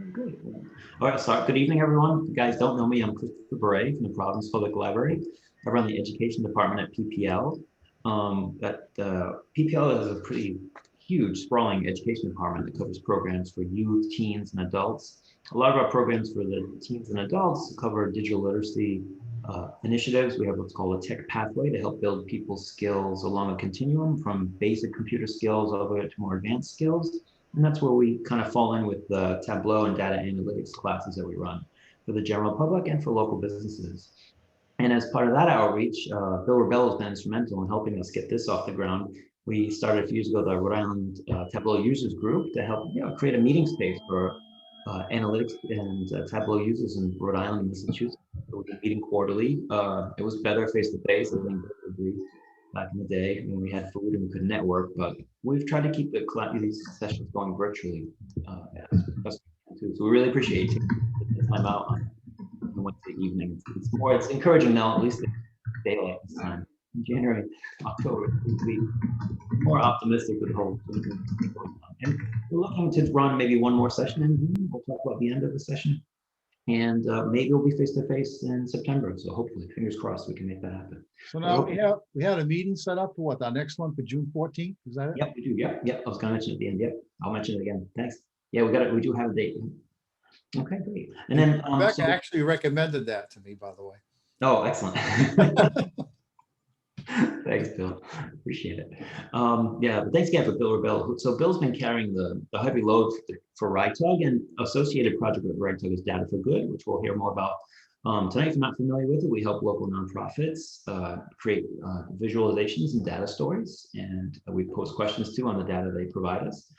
Good. All right, so good evening, everyone. If you guys don't know me, I'm Christopher Bourret from the Providence Public Library. I run the education department at PPL. PPL is a pretty huge, sprawling education department that covers programs for youth, teens, and adults. A lot of our programs for the teens and adults cover digital literacy initiatives. We have what's called a tech pathway to help build people's skills along a continuum from basic computer skills all the way to more advanced skills. And that's where we kind of fall in with the Tableau and data analytics classes that we run for the general public and for local businesses. And as part of that outreach, Bill Rebello has been instrumental in helping us get this off the ground. We started a few years ago the Rhode Island Tableau users group to help create a meeting space for analytics and Tableau users in Rhode Island and Massachusetts. So we've been meeting quarterly. It was better face to face. I think back in the day when we had food and we could network, but we've tried to keep these sessions going virtually as best we can too. So we really appreciate you taking the time out on Wednesday evening. It's encouraging now, at least daylight this time. In January, October, seems to be more optimistic with the whole thing going on. And we're looking to run maybe one more session in June. We'll talk about the end of the session. And maybe we'll be face-to-face in September. So hopefully, fingers crossed, we can make that happen. So now we had a meeting set up for what, our next one for June 14th? Is that it? Yep, we do. Yep. I was going to mention it at the end. Yep, I'll mention it again. Thanks. Yeah, we do have a date. Okay, great. And then Rebecca actually recommended that to me, by the way. Oh, excellent. Thanks, Bill. Appreciate it. Yeah, but thanks again for Bill Rebello. So Bill's been carrying the heavy load for RITUG, and associated project with RITUG is Data for Good, which we'll hear more about tonight. If you're not familiar with it, we help local nonprofits create visualizations and data stories, and we post questions too on the data they provide us.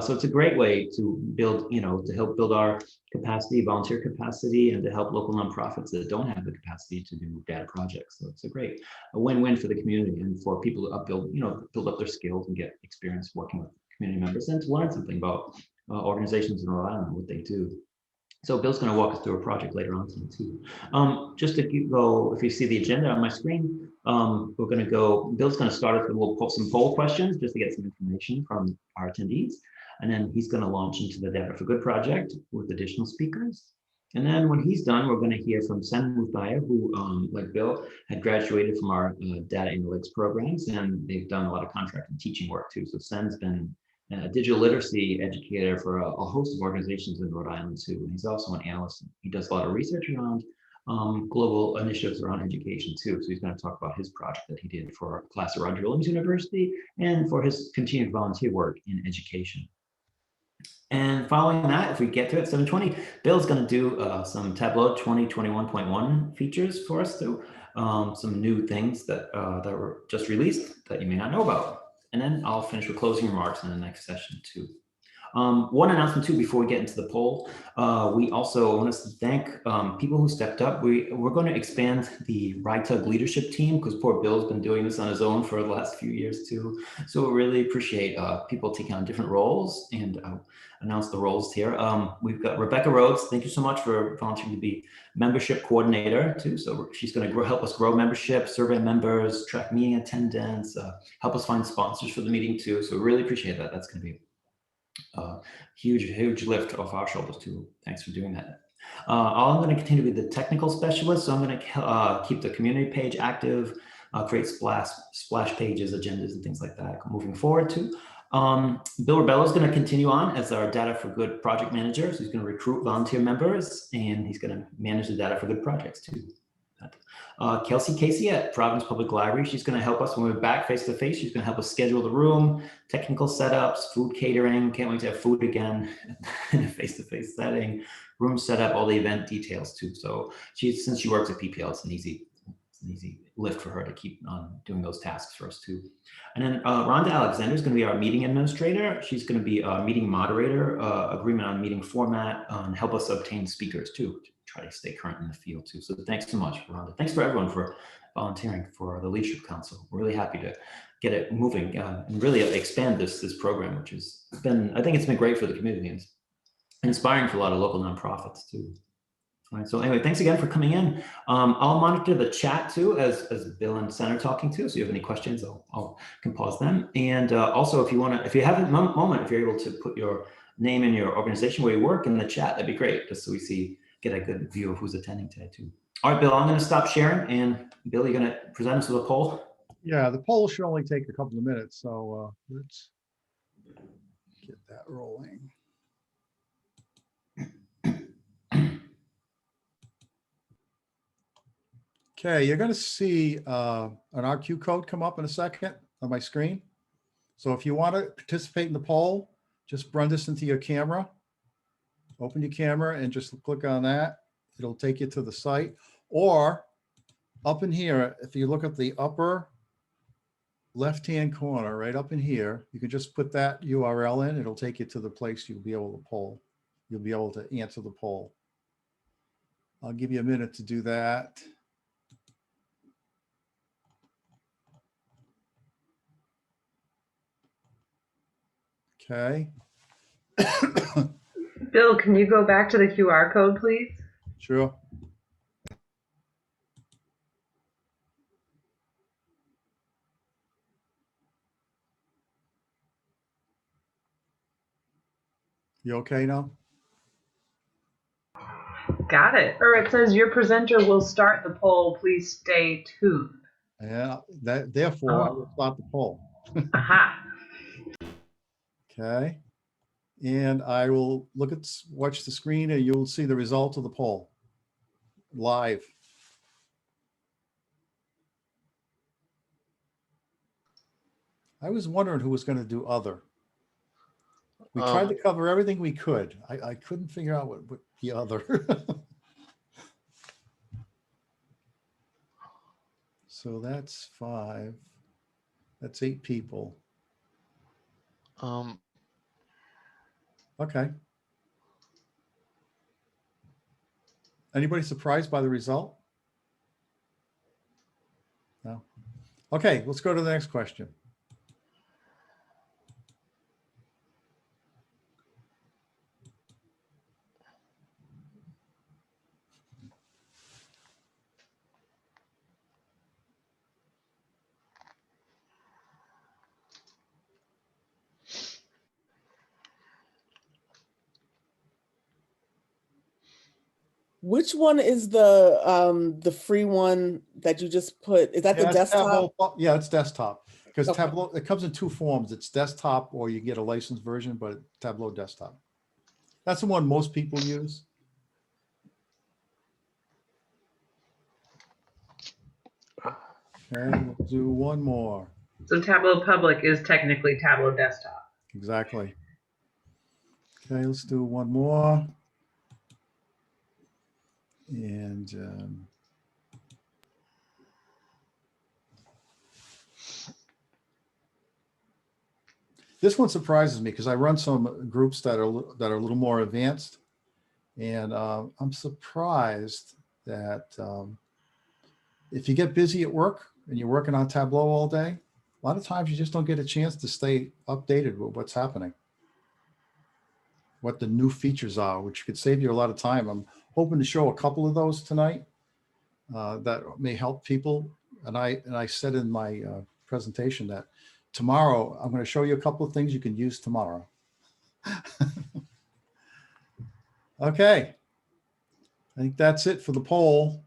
So it's a great way to build, to help build our capacity, volunteer capacity, and to help local nonprofits that don't have the capacity to do data projects. So it's a win-win for the community and for people to build up their skills and get experience working with community members and to learn something about organizations in Rhode Island and what they do. So Bill's going to walk us through a project later on tonight too. Just to go, if you see the agenda on my screen, we're going to go, Bill's going to start us with some poll questions just to get some information from our attendees. And then he's going to launch into the Data for Good project with additional speakers. And then when he's done, we're going to hear from Muthiya, who, like Bill, had graduated from our data analytics programs, and they've done a lot of contract and teaching work too. So Sen's been a digital literacy educator for a host of organizations in Rhode Island too. And he's also an analyst. He does a lot of research around global initiatives around education too. So he's going to talk about his project that he did for a class at Roger Williams University and for his continued volunteer work in education. And following that, if we get to it, 7:20, Bill's going to do some Tableau 2021.1 features for us too. Some new things that were just released that you may not know about. And then I'll finish with closing remarks in the next session too. One announcement too, before we get into the poll, we also want to thank people who stepped up. We're going to expand the RITUG leadership team because poor Bill's been doing this on his own for the last few years too. So we really appreciate people taking on different roles, and announce the roles here. We've got Rebecca Rhodes. Thank you so much for volunteering to be membership coordinator too. So she's going to help us grow membership, survey members, track meeting attendance, help us find sponsors for the meeting too. So we really appreciate that. That's going to be huge lift off our shoulders too. Thanks for doing that. I'm going to continue to be the technical specialist, so I'm going to keep the community page active, create splash pages, agendas, and things like that moving forward too. Bill Rebello is going to continue on as our Data for Good project manager. So he's going to recruit volunteer members, and he's going to manage the Data for Good projects too. Kelsey Casey at Providence Public Library. She's going to help us when we're back face to face. She's going to help us schedule the room, technical setups, food catering. Can't wait to have food again in a face to face setting, room setup, all the event details too. So since she works at PPL, it's an easy lift for her to keep on doing those tasks for us too. And then Rhonda Alexander is going to be our meeting administrator. She's going to be a meeting moderator, agreement on meeting format, and help us obtain speakers too. Try to stay current in the field too. So thanks so much, Rhonda. Thanks for everyone for volunteering for the Leadership Council. We're really happy to get it moving and really expand this program, which has been, I think it's been great for the community and inspiring for a lot of local nonprofits too. All right, so anyway, thanks again for coming in. I'll monitor the chat too as Bill and Sen are talking too. So if you have any questions, I can pause them. And also, if you have a moment, if you're able to put your name and your organization where you work in the chat, that'd be great, just so we get a good view of who's attending today too. All right, Bill, I'm going to stop sharing, and Bill, you're going to present us with a poll. Yeah, the poll should only take a couple of minutes, so let's get that rolling. Okay, you're going to see an RQ code come up in a second on my screen. So if you want to participate in the poll, just run this into your camera. Open your camera and just click on that. It'll take you to the site. Or up in here, if you look at the upper left-hand corner, right up in here, you can just put that URL in. It'll take you to the place you'll be able to poll. You'll be able to answer the poll. I'll give you a minute to do that. Okay. Bill, can you go back to the QR code, please? Sure. You okay now? Got it. Or it says your presenter will start the poll. Please stay tuned. Yeah, therefore I will start the poll. Aha. Okay. And I will watch the screen and you'll see the result of the poll live. I was wondering who was going to do other. We tried to cover everything we could. I couldn't figure out what the other. So that's 5. That's 8 people. Okay. Anybody surprised by the result? No. Okay, let's go to the next question. Which one is the free one that you just put? Is that the desktop? Tableau. Yeah, it's desktop. Because Okay. Tableau, it comes in 2 forms. It's desktop or you get a licensed version, but Tableau desktop. That's the one most people use. Okay, we'll do one more. So Tableau Public is technically Tableau Desktop. Exactly. Okay, let's do one more. And this one surprises me because I run some groups that are a little more advanced, and I'm surprised that if you get busy at work and you're working on Tableau all day, a lot of times you just don't get a chance to stay updated with what's happening, what the new features are, which could save you a lot of time. I'm hoping to show a couple of those tonight that may help people. And I said in my presentation that tomorrow I'm going to show you a couple of things you can use tomorrow. Okay, I think that's it for the poll.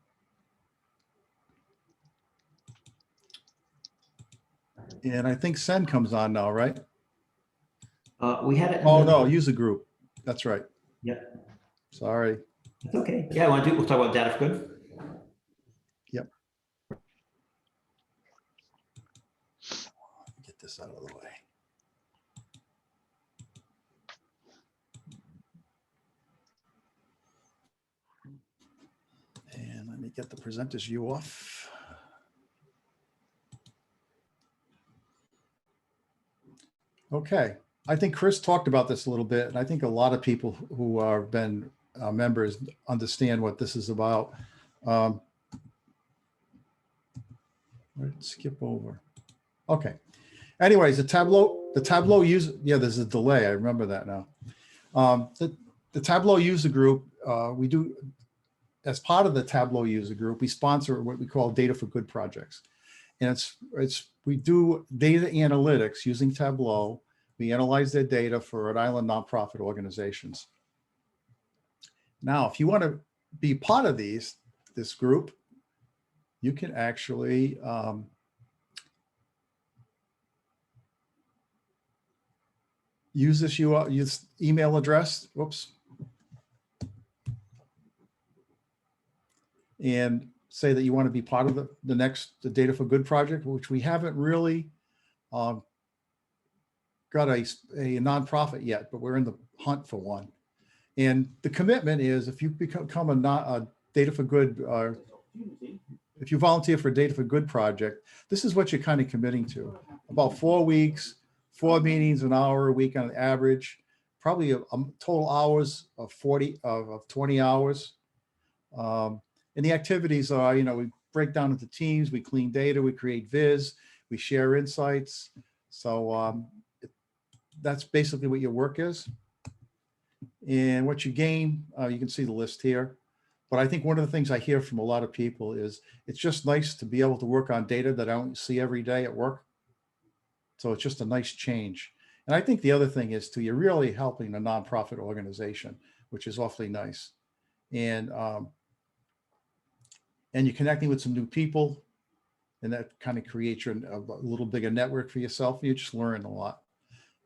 And I think Send comes on now, right? We had it. Oh no, user group. That's right. Yep. Sorry. That's okay. Yeah, we'll talk about data for good. Yep. Get this out of the way. And let me get the presenter's view off. Okay, I think Chris talked about this a little bit, and I think a lot of people who are been members understand what this is about. Let's skip over. Okay. Anyways, the Tableau user, yeah, there's a delay. I remember that now. The Tableau user group, we do, as part of the Tableau user group, we sponsor what we call Data for Good projects. And we do data analytics using Tableau We analyze their data for Rhode Island nonprofit organizations. Now, if you want to be part of this group, you can actually use this email address. Whoops. And say that you want to be part of the next Data for Good project, which we haven't really got a nonprofit yet, but we're in the hunt for one. And the commitment is if you become a Data for Good, if you volunteer for a Data for Good project, this is what you're kind of committing to. About 4 weeks, 4 meetings, an hour a week on average, probably a total hours of 20 hours. And the activities are, we break down into teams, we clean data, we create viz, we share insights. So that's basically what your work is. And what you gain, you can see the list here. But I think one of the things I hear from a lot of people is it's just nice to be able to work on data that I don't see every day at work. So it's just a nice change. And I think the other thing is too, you're really helping a nonprofit organization, which is awfully nice. And you're connecting with some new people, and that kind of creates a little bigger network for yourself. You just learn a lot.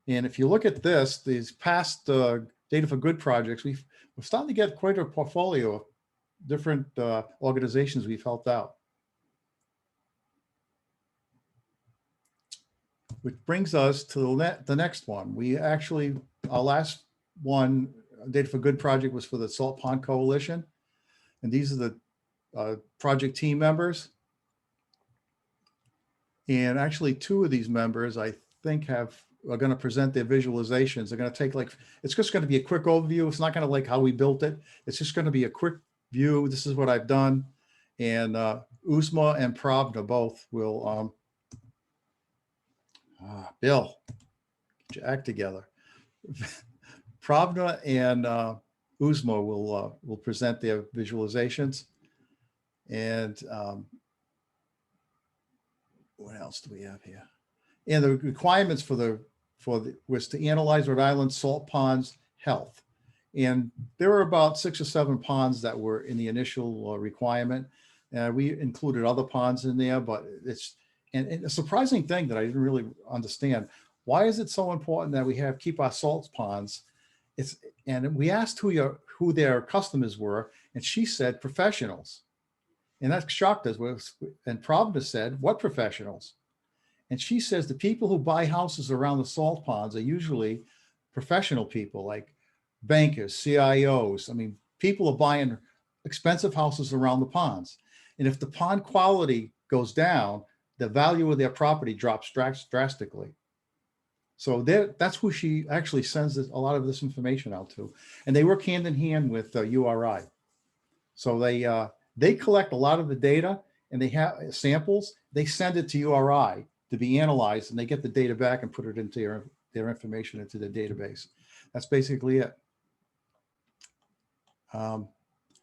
And if you look at these past Data for Good projects, we're starting to get quite a portfolio of different organizations we've helped out. Which brings us to the next one. We actually, our last one, Data for Good project, was for the Salt Pond Coalition. And these are the project team members. And actually 2 of these members, I think, are going to present their visualizations. They're going to take it's just going to be a quick overview. It's not going to like how we built it. It's just going to be a quick view. This is what I've done. And Usma and Pravda both will, Bill, get your act together. Pravda and Usma will present their visualizations. And what else do we have here? And the requirements was to analyze Rhode Island salt ponds health. And there were about 6 or 7 ponds that were in the initial requirement. We included other ponds in there, but and a surprising thing that I didn't really understand, why is it so important that we keep our salt ponds? And we asked who their customers were, and she said professionals. And that shocked us. And Providence said, what professionals? And she says the people who buy houses around the salt ponds are usually professional people like bankers, CIOs. I mean, people are buying expensive houses around the ponds. And if the pond quality goes down, the value of their property drops drastically. So that's who she actually sends a lot of this information out to. And they work hand in hand with URI. So they collect a lot of the data, and they have samples. They send it to URI to be analyzed, and they get the data back and put it into their information into the database. That's basically it.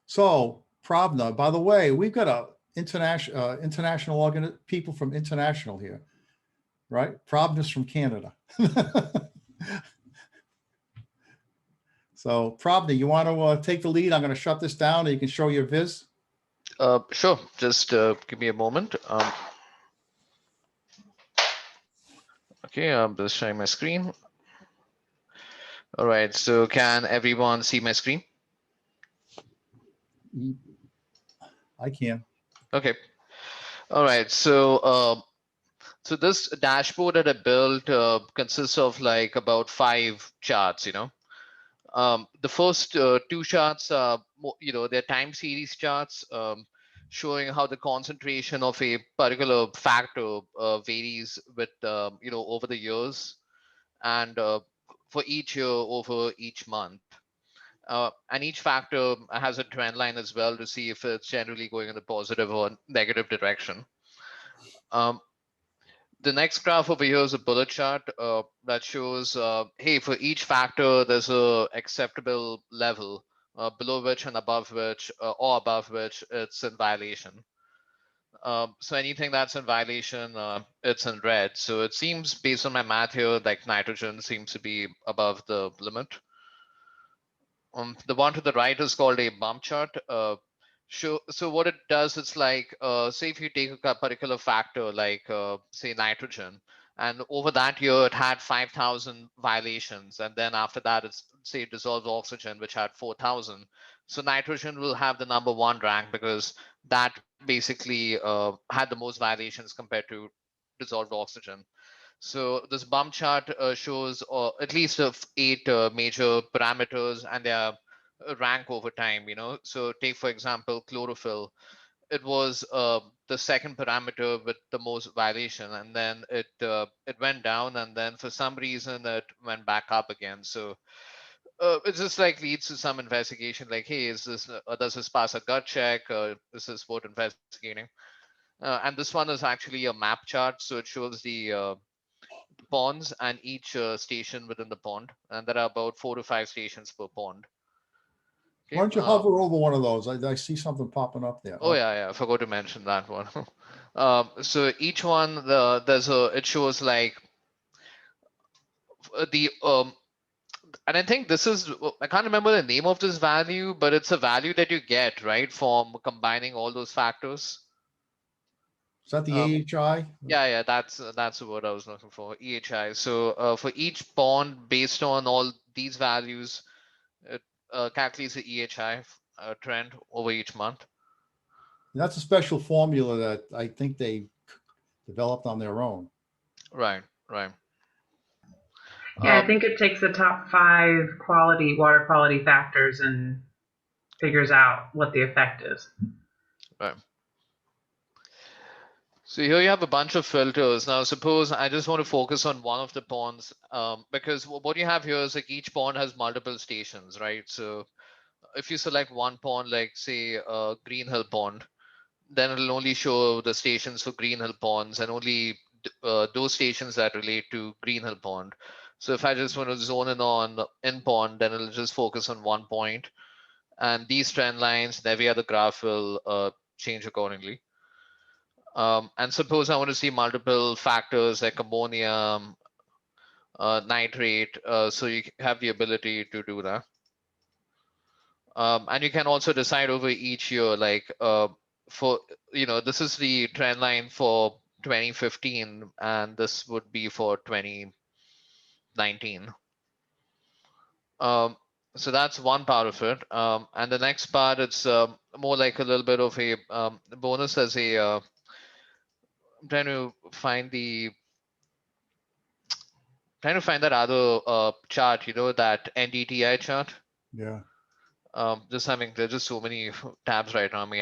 So Pravda, by the way, we've got a international people from international here, right? Pravda's from Canada. So Pravda, you want to take the lead? I'm going to shut this down, and you can show your viz. Sure. Just give me a moment. Okay, I'm just sharing my screen. All right. So can everyone see my screen? I can. Okay. All right. So so this dashboard that I built consists of like about 5 charts. The first 2 charts are, they're time series charts showing how the concentration of a particular factor varies with, over the years and for each year over each month. And each factor has a trend line as well to see if it's generally going in a positive or negative direction. The next graph over here is a bullet chart that shows, hey, for each factor, there's a acceptable level below which and above which, or above which it's in violation. So anything that's in violation, it's in red. So it seems, based on my math here, like nitrogen seems to be above the limit. The one to the right is called a bump chart. So what it does, it's like, say if you take a particular factor like say nitrogen, and over that year it had 5,000 violations, and then after that it's say dissolved oxygen, which had 4,000. So nitrogen will have the #1 rank because that basically had the most violations compared to dissolved oxygen. So this bump chart shows at least of 8 major parameters and their rank over time. So take for example chlorophyll. It was the second parameter with the most violation, and then it went down, and then for some reason it went back up again. So it just like leads to some investigation, like, hey, is this does this pass a gut check? Is this worth investigating? And this one is actually a map chart, so it shows the ponds and each station within the pond, and there are about 4 to 5 stations per pond. Why don't you hover over one of those? I see something popping up there. Oh yeah, I forgot to mention that one. So each one, it shows like the and I think this is, I can't remember the name of this value, but it's a value that you get, right, from combining all those factors. Is that the AHI? Yeah, that's the word I was looking for, EHI. So for each pond, based on all these values, it calculates the EHI trend over each month. That's a special formula that I think they developed on their own. Right. Yeah, I think it takes the top 5 water quality factors and figures out what the effect is. Right. So here you have a bunch of filters. Now, suppose I just want to focus on one of the ponds, because what you have here is like each pond has multiple stations, right? So if you select one pond, like say Green Hill Pond, then it'll only show the stations for Green Hill Ponds and only those stations that relate to Green Hill Pond. So if I just want to zone in on in pond, then it'll just focus on one point. And these trend lines and every other graph will change accordingly. And suppose I want to see multiple factors like ammonium, nitrate, so you have the ability to do that. And you can also decide over each year, like for, this is the trend line for 2015, and this would be for 2019. So that's one part of it. And the next part, it's more like a little bit of a bonus as a, I'm trying to find that other chart, that NDTI chart. Yeah. There's just so many tabs right now. I may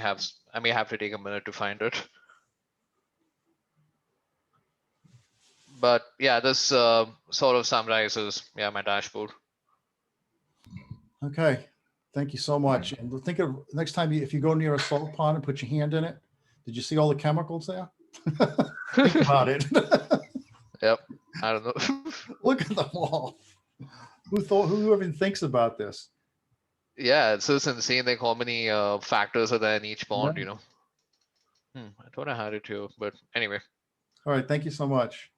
have to take a minute to find it. But yeah, this sort of summarizes my dashboard. Okay. Thank you so much. And think of next time if you go near a salt pond and put your hand in it, did you see all the chemicals there? Think about it. Yep. I don't know. Look at them all. Who even thinks about this? Yeah, it's just insane, like how many factors are there in each pond, Yeah. I thought I had it too, but anyway. All right, thank you so much.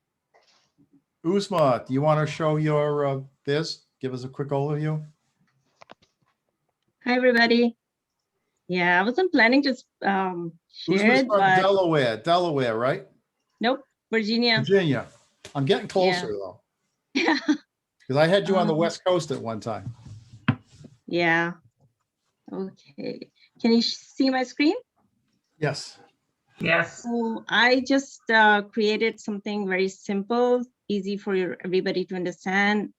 Uzma, do you want to show your viz? Give us a quick overview. Hi, everybody. Yeah, I wasn't planning to share it, but Delaware, right? nope, Virginia. Virginia. I'm getting closer though. Yeah. Because I had you on the West Coast at one time. Yeah. Okay. Can you see my screen? Yes. Yes. So I just created something very simple, easy for everybody to understand.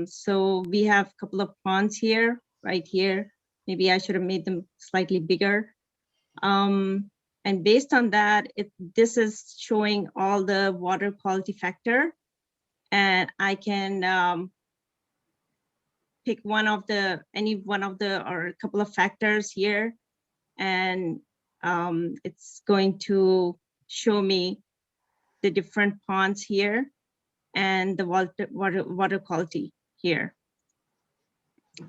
So we have a couple of ponds here, right here. Maybe I should have made them slightly bigger. And based on that, this is showing all the water quality factor. And I can pick any one of the, or a couple of factors here. And it's going to show me the different ponds here and the water quality here.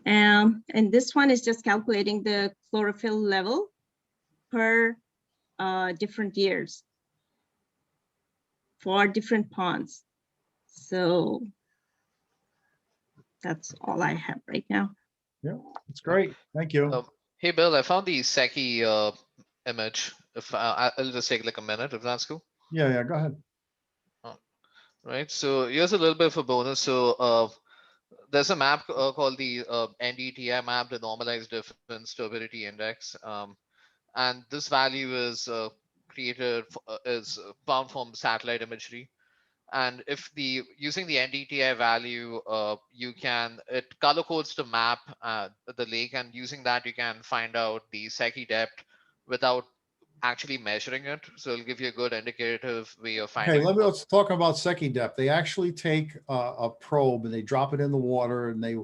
And this one is just calculating the chlorophyll level per different years for different ponds. So that's all I have right now. Yeah, that's great. Thank you. Hey, Bill, I found the Sankey image. If I'll just take like a minute, if that's cool. Yeah, go ahead. Right. So here's a little bit of a bonus. So there's a map called the NDTI map, the Normalized Difference Turbidity Index, and this value is found from satellite imagery. And if using the NDTI value, it color codes the map, the lake, and using that you can find out the Sankey depth without actually measuring it. So it'll give you a good indicative way of finding. Okay, let's talk about Sankey depth. They actually take a probe and they drop it in the water and they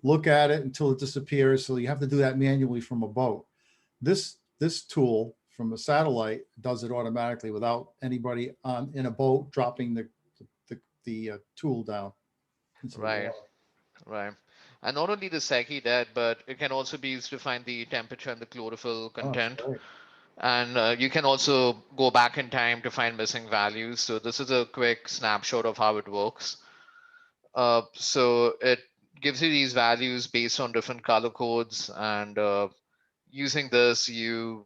look at it until it disappears. So you have to do that manually from a boat. This tool from a satellite does it automatically without anybody in a boat dropping the tool down. Right. And not only the Sankey depth, but it can also be used to find the temperature and the chlorophyll content. And you can also go back in time to find missing values. So this is a quick snapshot of how it works. So it gives you these values based on different color codes. And using this, you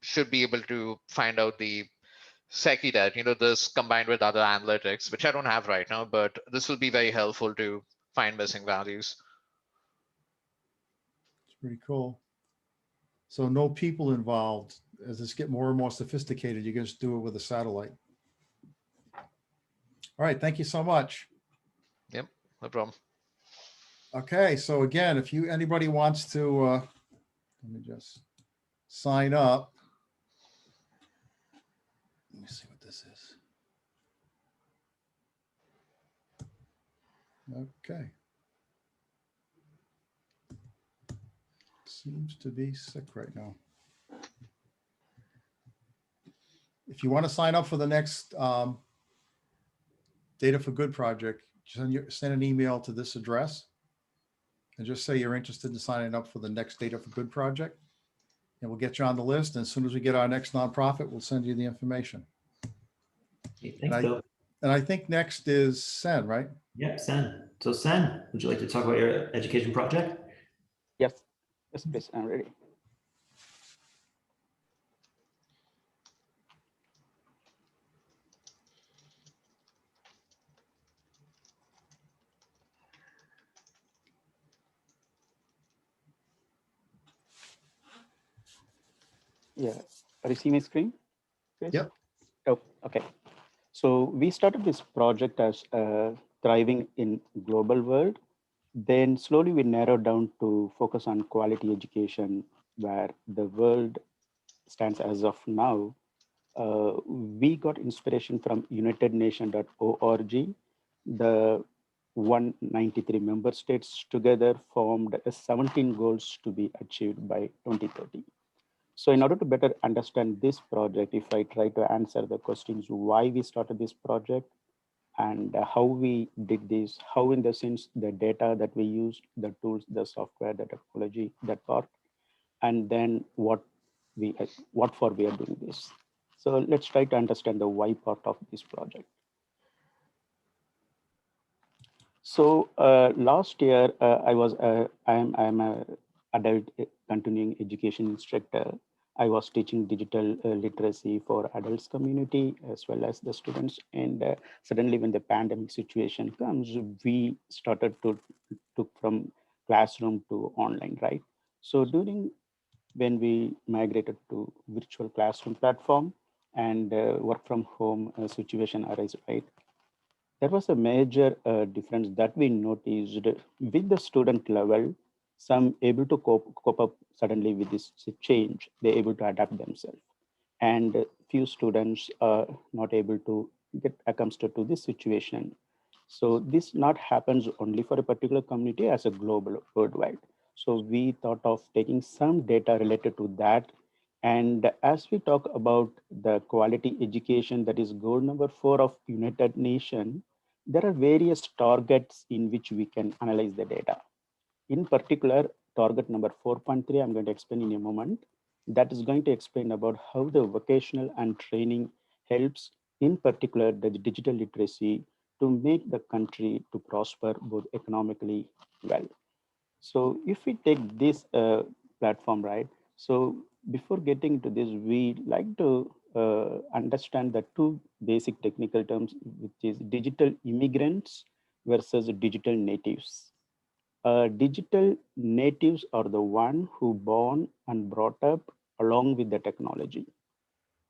should be able to find out the Sankey depth, this combined with other analytics, which I don't have right now, but this will be very helpful to find missing values. It's pretty cool. So no people involved. As this get more and more sophisticated, you can just do it with a satellite. All right, thank you so much. Yep, no problem. Okay, so again, if anybody wants to, let me just sign up. Let me see what this is. Okay. Seems to be sick right now. If you want to sign up for the next Data for Good project, send an email to this address and just say you're interested in signing up for the next Data for Good project. And we'll get you on the list. And as soon as we get our next nonprofit, we'll send you the information. Okay, thanks, Bill. And I think next is Sen, right? Yep, Sen. So Sen, would you like to talk about your education project? Yes, please, I'm ready. Yeah, are you seeing my screen? Chris? Yep. Oh, okay. So we started this project as thriving in global world. Then slowly we narrowed down to focus on quality education, where the world stands as of now. We got inspiration from unitednation.org. The 193 member states together formed 17 goals to be achieved by 2030. So in order to better understand this project, if I try to answer the questions, why we started this project and how we did this, how in the sense the data that we used, the tools, the software, the technology, that part, and then what for we are doing this. So let's try to understand the why part of this project. So last year I'm a adult continuing education instructor. I was teaching digital literacy for adults community as well as the students. And suddenly when the pandemic situation comes, we started to took from classroom to online, right? So when we migrated to virtual classroom platform and work from home situation arose, right? There was a major difference that we noticed with the student level. Some able to cope up suddenly with this change, they're able to adapt themselves. And few students are not able to get accustomed to this situation. So this not happens only for a particular community, as a global worldwide. So we thought of taking some data related to that. And as we talk about the quality education, that is goal number 4 of United Nations, there are various targets in which we can analyze the data. In particular, target number 4.3, I'm going to explain in a moment. that is going to explain about how the vocational and training helps, in particular, the digital literacy to make the country to prosper both economically well. So if we take this platform, right? So before getting to this, we like to understand the two basic technical terms, which is digital immigrants versus digital natives. Digital natives are the one who born and brought up along with the technology,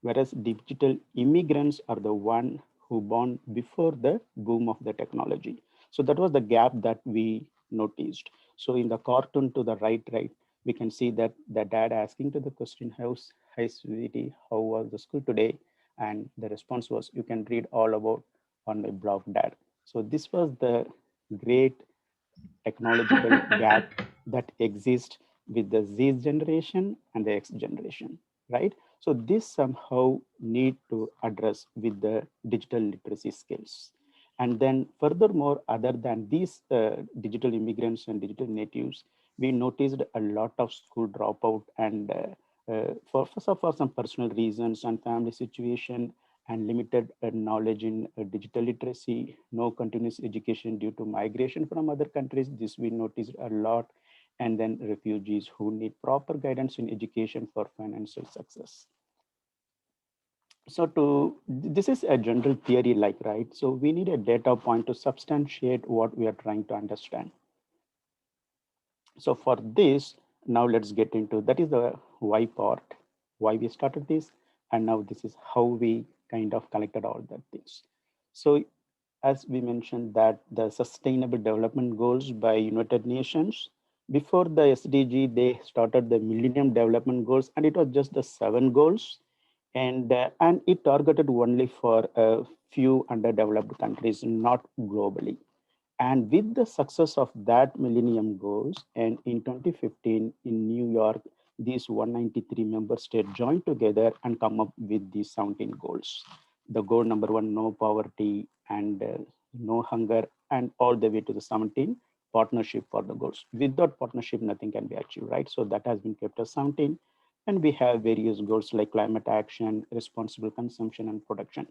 whereas digital immigrants are the one who born before the boom of the technology. So that was the gap that we noticed. So in the cartoon to the right, we can see that the dad asking to the question, hi sweetie, how was the school today? And the response was, you can read all about on my blog, dad. So this was the great technological gap that exists with the Z generation and the X generation, right? So this somehow need to address with the digital literacy skills. And then furthermore, other than these digital immigrants and digital natives, we noticed a lot of school dropout and for some personal reasons and family situation and limited knowledge in digital literacy, no continuous education due to migration from other countries. This we noticed a lot. And then refugees who need proper guidance in education for financial success. So this is a general theory like, right? So we need a data point to substantiate what we are trying to understand. So for this, now let's get into, that is the why part, why we started this. And now this is how we kind of collected all that things. So as we mentioned that the Sustainable Development Goals by United Nations, before the SDG, they started the Millennium Development Goals, and it was just the 7 goals. And it targeted only for a few underdeveloped countries, not globally. And with the success of that Millennium Goals, and in 2015 in New York, these 193 member states joined together and come up with these 17 goals. The goal number 1, no poverty and no hunger, and all the way to the 17, partnership for the goals. Without partnership, nothing can be achieved, right? So that has been kept as 17. And we have various goals like climate action, responsible consumption and production.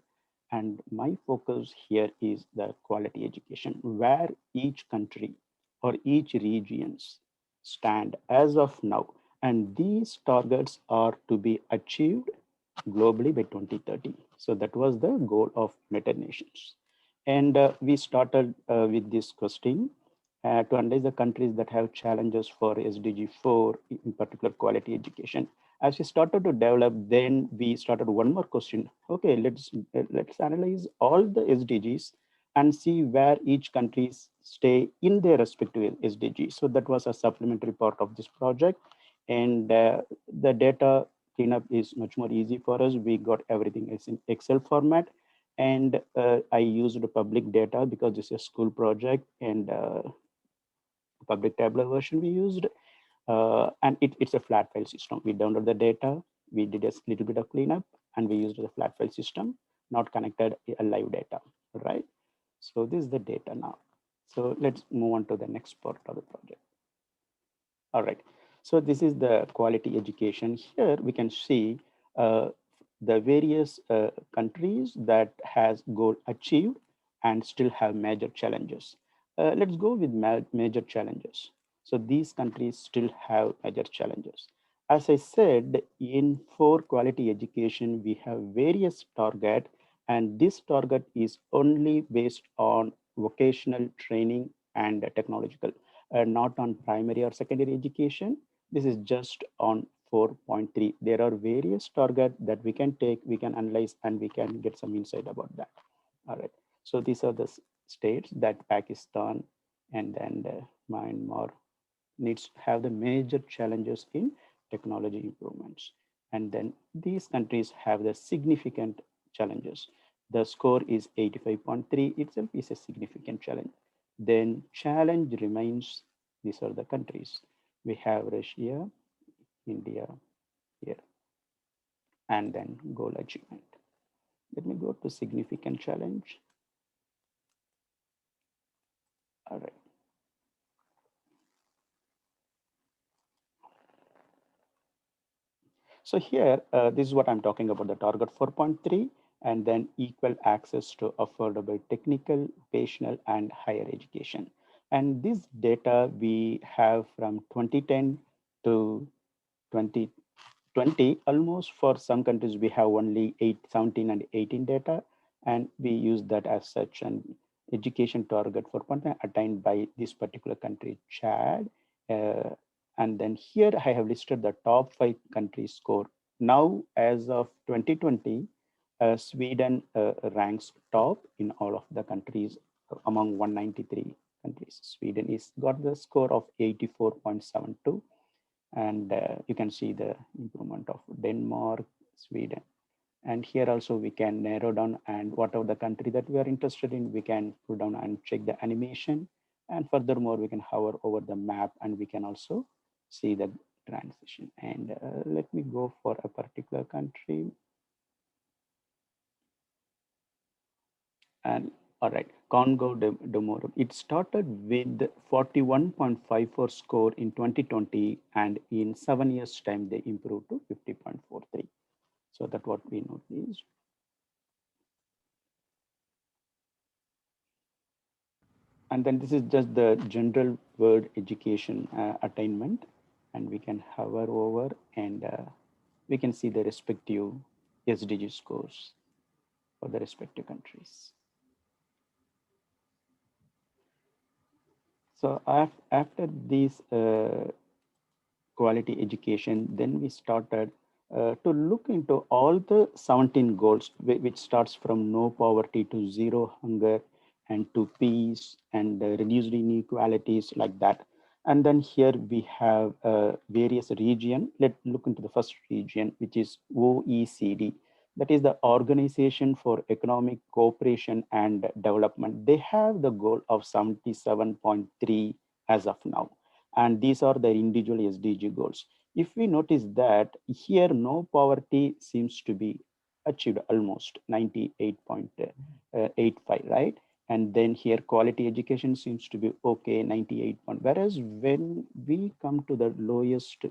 And my focus here is the quality education, where each country or each regions stand as of now. And these targets are to be achieved globally by 2030. So that was the goal of United Nations. And we started with this question to analyze the countries that have challenges for SDG 4, in particular quality education. As we started to develop, then we started one more question. Okay, let's analyze all the SDGs and see where each countries stay in their respective SDG. So that was a supplementary part of this project. And the data cleanup is much more easy for us. We got everything is in Excel format. And I used the public data because this is a school project, and public Tableau version we used. And it's a flat file system. We download the data, we did a little bit of cleanup, and we used the flat file system, not connected a live data, right? So this is the data now. So let's move on to the next part of the project. All right. So this is the quality education. Here we can see the various countries that has goal achieved and still have major challenges. Let's go with major challenges. So these countries still have major challenges. As I said, in for quality education, we have various target, and this target is only based on vocational training and technological, not on primary or secondary education. This is just on 4.3. There are various targets that we can take, we can analyze, and we can get some insight about that. All right. So these are the states that Pakistan and then Myanmar needs to have the major challenges in technology improvements. And then these countries have the significant challenges. The score is 85.3 itself is a significant challenge. Then challenge remains, these are the countries. We have Russia, India here, and then goal achievement. Let me go to significant challenge. All right. So here, this is what I'm talking about, the target 4.3, and then equal access to affordable technical, vocational, and higher education. And this data we have from 2010 to 2020, almost for some countries, we have only 17 and 18 data, and we use that as such. And education target 4.9 attained by this particular country, Chad. And then here I have listed the top 5 countries score. Now, as of 2020, Sweden ranks top in all of the countries among 193 countries. Sweden is got the score of 84.72. And you can see the improvement of Denmark, Sweden. And here also we can narrow down, and whatever the country that we are interested in, we can pull down and check the animation. And furthermore, we can hover over the map and we can also see the transition. And let me go for a particular country. And all right, Congo Demoro. It started with 41.54 score in 2020, and in 7 years' time, they improved to 50.43. So that's what we noticed. And then this is just the general word education attainment, and we can hover over and we can see the respective SDG scores for the respective countries. So after this quality education, then we started to look into all the 17 goals, which starts from no poverty to zero hunger and to peace and reduced inequalities like that. And then here we have various region. Let's look into the first region, which is OECD. That is the Organization for Economic Cooperation and Development. They have the goal of 77.3 as of now. And these are the individual SDG goals. If we notice that here, no poverty seems to be achieved almost 98.85, right? And then here quality education seems to be okay, 98. Whereas when we come to the lowest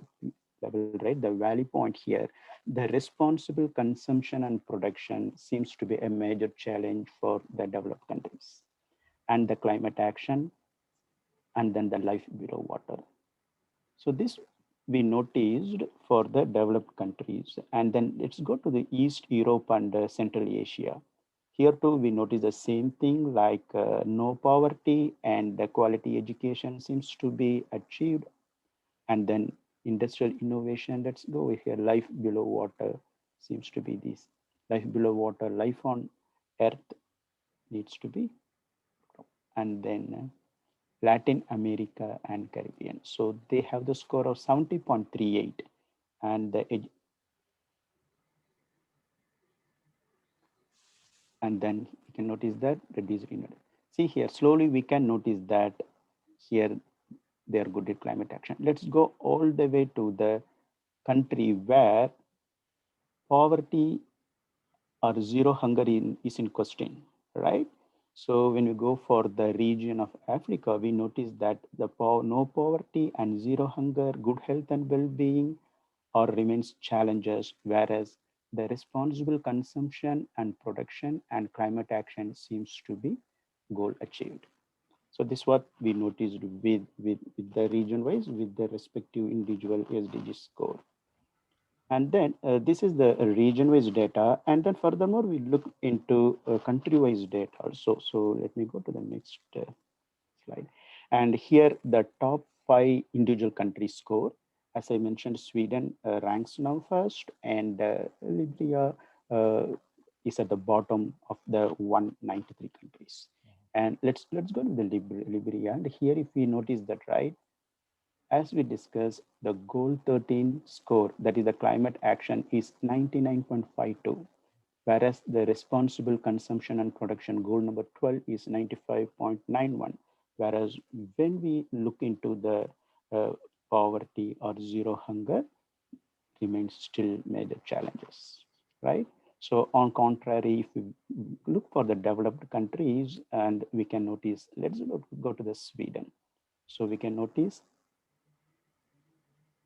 level, right, the value point here, the responsible consumption and production seems to be a major challenge for the developed countries. And the climate action, and then the life below water. So this we noticed for the developed countries. And then let's go to the East Europe and Central Asia. Here too, we notice the same thing, like no poverty and the quality education seems to be achieved. And then industrial innovation, let's go here, life below water seems to be this. Life below water, life on earth needs to be. And then Latin America and Caribbean. So they have the score of 70.38, and then you can notice that reduced renewable. See here, slowly we can notice that here they are good at climate action. Let's go all the way to the country where poverty or zero hunger is in question, right? So when we go for the region of Africa, we notice that the no poverty and zero hunger, good health and well-being or remains challenges, whereas the responsible consumption and production and climate action seems to be goal achieved. So this is what we noticed with the region wise, with the respective individual SDG score. And then this is the region-wise data. And then furthermore, we look into country-wise data also. So let me go to the next slide. And here the top 5 individual country score. As I mentioned, Sweden ranks now first, and Liberia is at the bottom of the 193 countries. And let's go to the Liberia. And here, if we notice that, right, as we discussed, the goal 13 score, that is the climate action, is 99.52, whereas the responsible consumption and production goal number 12 is 95.91. Whereas when we look into the poverty or zero hunger, remains still major challenges, right? So on contrary, if we look for the developed countries, and we can notice, let's go to the Sweden. So we can notice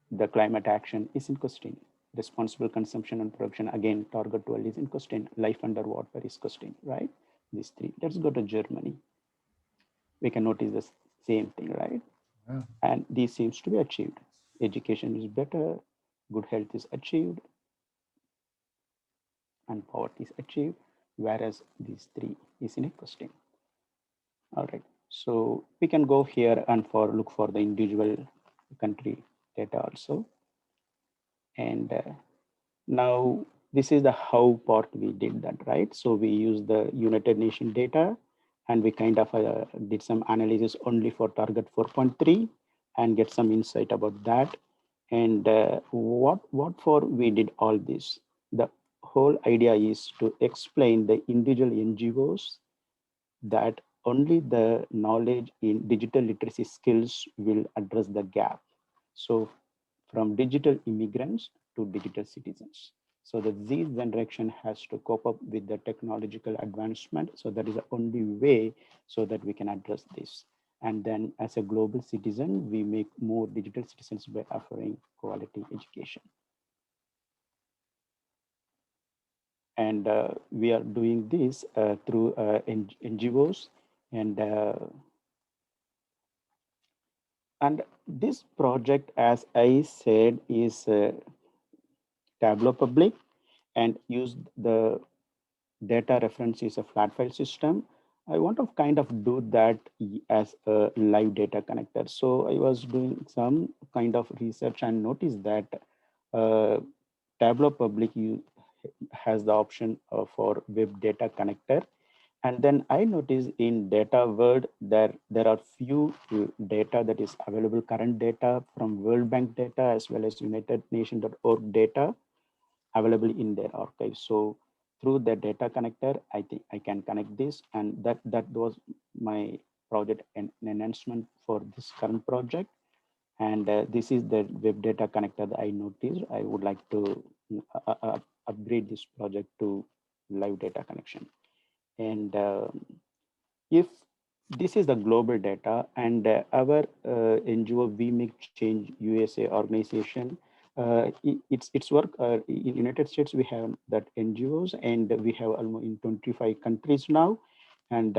the climate action is in question. responsible consumption and production. Again, target 12 is in question. Life under water is question, right? These three. Let's go to Germany. We can notice the same thing, right? Yeah. And this seems to be achieved. Education is better, good health is achieved, and poverty is achieved, whereas these three is in a question. All right, so we can go here and look for the individual country data also. And now this is the how part we did that, right? So we use the United Nations data, and we kind of did some analysis only for target 4.3 and get some insight about that. And what for we did all this? The whole idea is to explain the individual NGOs that only the knowledge in digital literacy skills will address the gap. So from digital immigrants to digital citizens. So the Z generation has to cope up with the technological advancement. So that is the only way so that we can address this. And then as a global citizen, we make more digital citizens by offering quality education. And we are doing this through NGOs and this project, as I said, is Tableau public and use the data reference is a flat file system. I want to kind of do that as a live data connector. So I was doing some kind of research and noticed that Tableau public has the option for web data connector. And then I noticed in data world there are few data that is available, current data from World Bank data as well as United Nations.org data available in their archive. So through the data connector, I think I can connect this, and that was my project and enhancement for this current project. And this is the web data connector that I noticed. I would like to upgrade this project to live data connection. And if this is the global data, and our NGO We Make Change USA organization, its work in United States, we have that NGOs, and we have almost in 25 countries now, and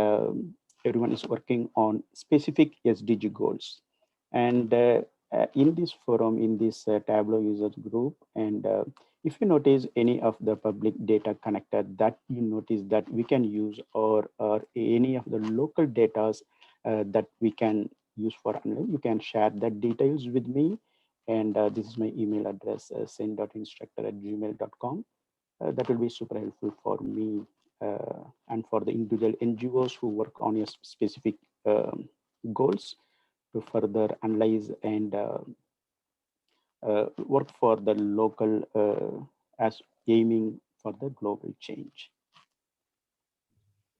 everyone is working on specific SDG goals. And in this forum, in this Tableau users group, and if you notice any of the public data connector that you notice that we can use, or any of the local data that we can use for analysis, you can share that details with me. And this is my email address, send.instructor@gmail.com. That will be super helpful for me and for the individual NGOs who work on your specific goals to further analyze and work for the local as aiming for the global change.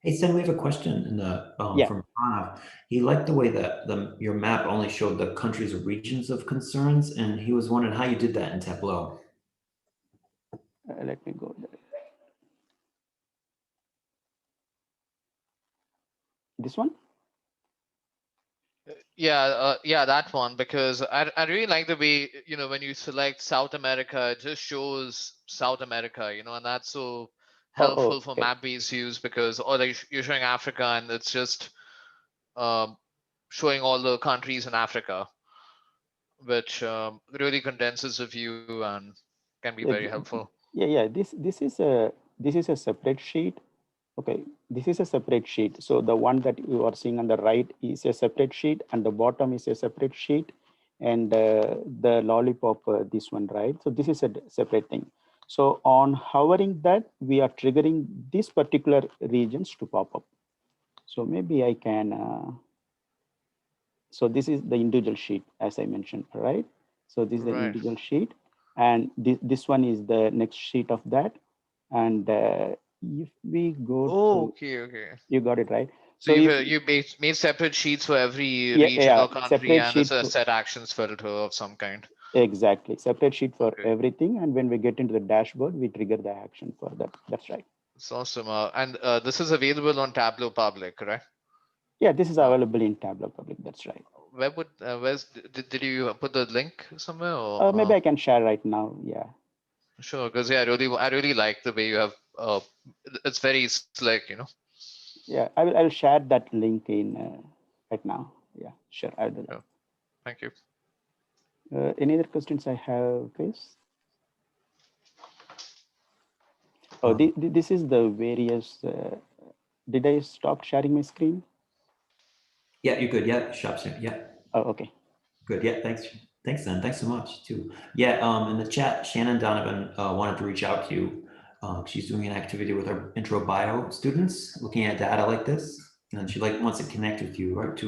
Hey, Sam, we have a question in the, from Pranav. He liked the way that your map only showed the countries or regions of concerns, and he was wondering how you did that in Tableau. Let me go there. This one? Yeah, yeah, that one, because I really like the way, when you select South America, it just shows South America, and that's so helpful for map-based use, because, or like you're showing Africa and it's just showing all the countries in Africa, which really condenses the view and can be very helpful. Yeah. This is a separate sheet. Okay, this is a separate sheet. So the one that you are seeing on the right is a separate sheet, and the bottom is a separate sheet, and the lollipop, this one, right? So this is a separate thing. So on hovering that, we are triggering these particular regions to pop up. So maybe I can, so this is the individual sheet, as I mentioned, right? So this is the individual sheet, and this one is the next sheet of that. And if we go okay. You got it, right? So you made separate sheets for every region or country, and it's a set actions filter of some kind. Exactly, separate sheet for everything. And when we get into the dashboard, we trigger the action for that. That's right. It's awesome. And this is available on Tableau Public, correct? Yeah, this is available in Tableau Public. That's right. Where did you put the link somewhere? Or maybe I can share right now. Yeah. Sure, because yeah, I really like the way you have. It's very slick, you know. Yeah, I'll share that link in right now. Yeah, sure, I'll do that. Sure. Thank you. Any other questions I have, Chris? Oh, this is the various. Did I stop sharing my screen? Yeah, you're good. Yeah, shop soon. Yeah. Oh, okay. Good. Yeah. Thanks. Thanks, then. Thanks so much too. Yeah. In the chat, Shannon Donovan wanted to reach out to you. She's doing an activity with our intro bio students, looking at data like this, and she wants to connect with you, right?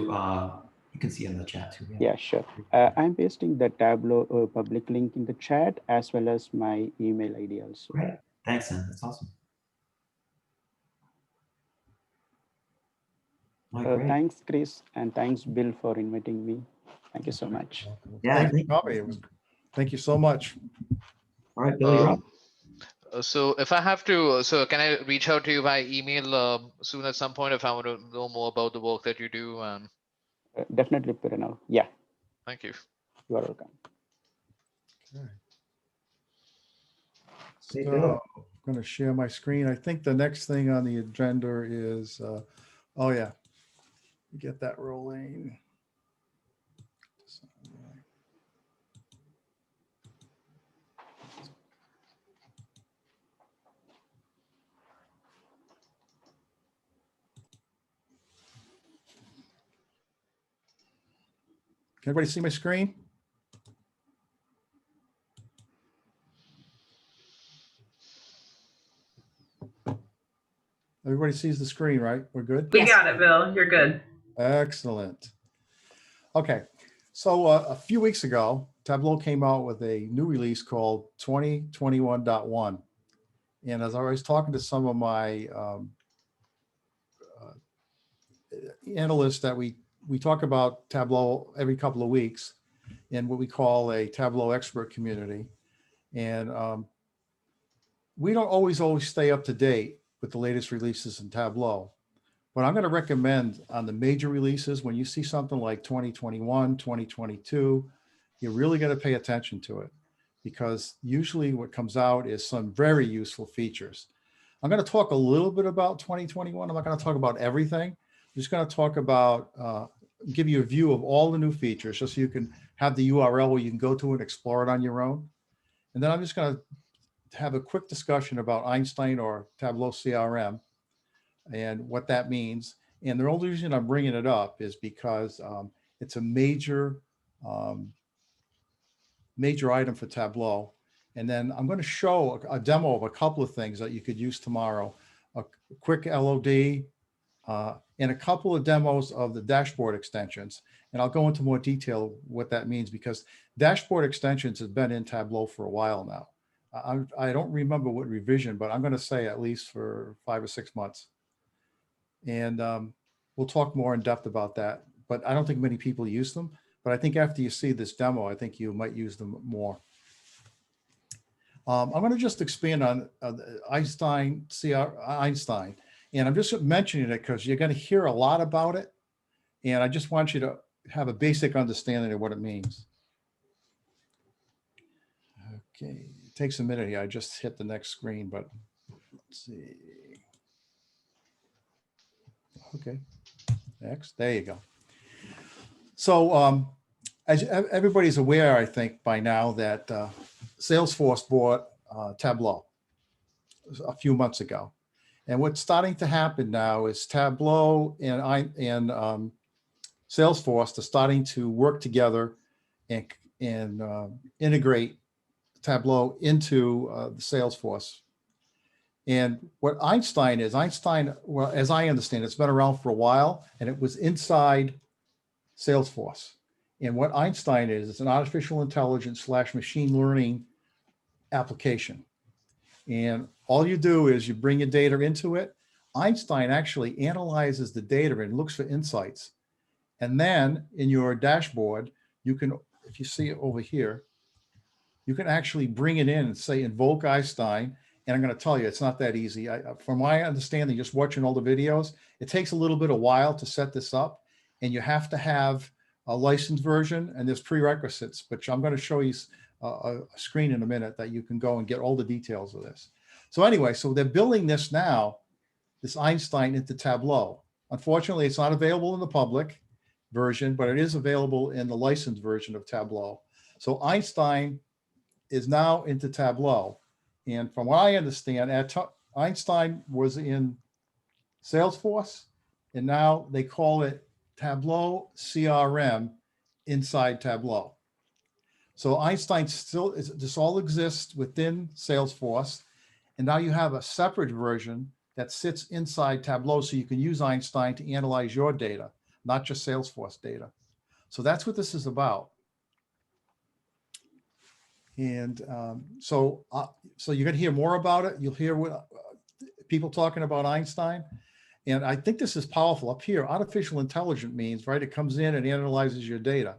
You can see in the chat too. Yeah, sure. I'm pasting the Tableau public link in the chat as well as my email ID also. Great. Thanks, then. That's awesome. Thanks, Chris, and thanks, Bill, for inviting me. Thank you so much. Yeah, thank you so much. All right, Bill, you're up. So if I have to, so can I reach out to you by email soon at some point if I want to know more about the work that you do? And definitely, Pirano. Yeah. Thank you. You are welcome. Okay. So I'm going to share my screen. I think the next thing on the agenda is, oh yeah, get that rolling. Can everybody see my screen? Everybody sees the screen, right? We're good? We got it, Bill. You're good. Excellent. Okay, so a few weeks ago, Tableau came out with a new release called 2021.1. And as I was talking to some of my analysts that we talk about Tableau every couple of weeks in what we call a Tableau expert community. And we don't always stay up to date with the latest releases in Tableau. But I'm going to recommend on the major releases, when you see something like 2021, 2022, you really got to pay attention to it, because usually what comes out is some very useful features. I'm going to talk a little bit about 2021. I'm not going to talk about everything. I'm just going to talk about, give you a view of all the new features, just so you can have the URL where you can go to and explore it on your own. And then I'm just going to have a quick discussion about Einstein or Tableau CRM and what that means. And the only reason I'm bringing it up is because it's a major item for Tableau. And then I'm going to show a demo of a couple of things that you could use tomorrow, a quick LOD, and a couple of demos of the dashboard extensions. And I'll go into more detail what that means, because dashboard extensions have been in Tableau for a while now. I don't remember what revision, but I'm going to say at least for 5 or 6 months. And we'll talk more in depth about that. But I don't think many people use them. But I think after you see this demo, I think you might use them more. I'm going to just expand on Einstein. And I'm just mentioning it because you're going to hear a lot about it. And I just want you to have a basic understanding of what it means. Okay, it takes a minute here. I just hit the next screen, but let's see. Okay, next, there you go. So as everybody's aware, I think by now that Salesforce bought Tableau a few months ago. And what's starting to happen now is Tableau and Salesforce are starting to work together and integrate Tableau into the Salesforce. And what Einstein is, well, as I understand, it's been around for a while, and it was inside Salesforce. And what Einstein is, it's an artificial intelligence / machine learning application. And all you do is you bring your data into it. Einstein actually analyzes the data and looks for insights. And then in your dashboard, you can, if you see it over here, you can actually bring it in and say, invoke Einstein. And I'm going to tell you, it's not that easy. From my understanding, just watching all the videos, it takes a little bit of while to set this up. And you have to have a licensed version, and there's prerequisites, which I'm going to show you a screen in a minute that you can go and get all the details of this. So anyway, so they're building this now, this Einstein into Tableau. Unfortunately, it's not available in the public version, but it is available in the licensed version of Tableau. So Einstein is now into Tableau. And from what I understand, Einstein was in Salesforce, and now they call it Tableau CRM inside Tableau. So Einstein still, this all exists within Salesforce. And now you have a separate version that sits inside Tableau, so you can use Einstein to analyze your data, not just Salesforce data. So that's what this is about. And so you're going to hear more about it. You'll hear what people talking about Einstein. And I think this is powerful. Up here, artificial intelligence means, right, it comes in and analyzes your data.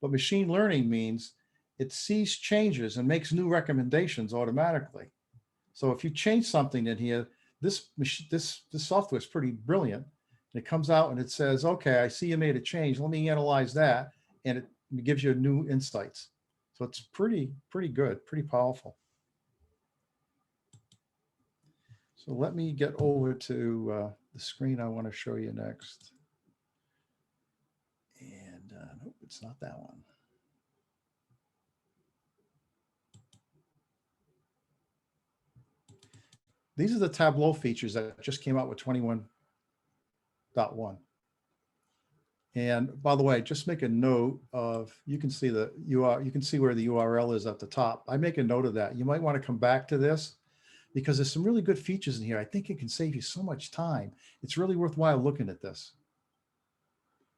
But machine learning means it sees changes and makes new recommendations automatically. So if you change something in here, this software is pretty brilliant. It comes out and it says, okay, I see you made a change. Let me analyze that. And it gives you new insights. So it's pretty good, pretty powerful. So let me get over to the screen I want to show you next. And nope, it's not that one. These are the Tableau features that just came out with 21.1. And by the way, just make a note of, you can see the URL, you can see where the URL is at the top. I make a note of that. You might want to come back to this because there's some really good features in here. I think it can save you so much time. It's really worthwhile looking at this.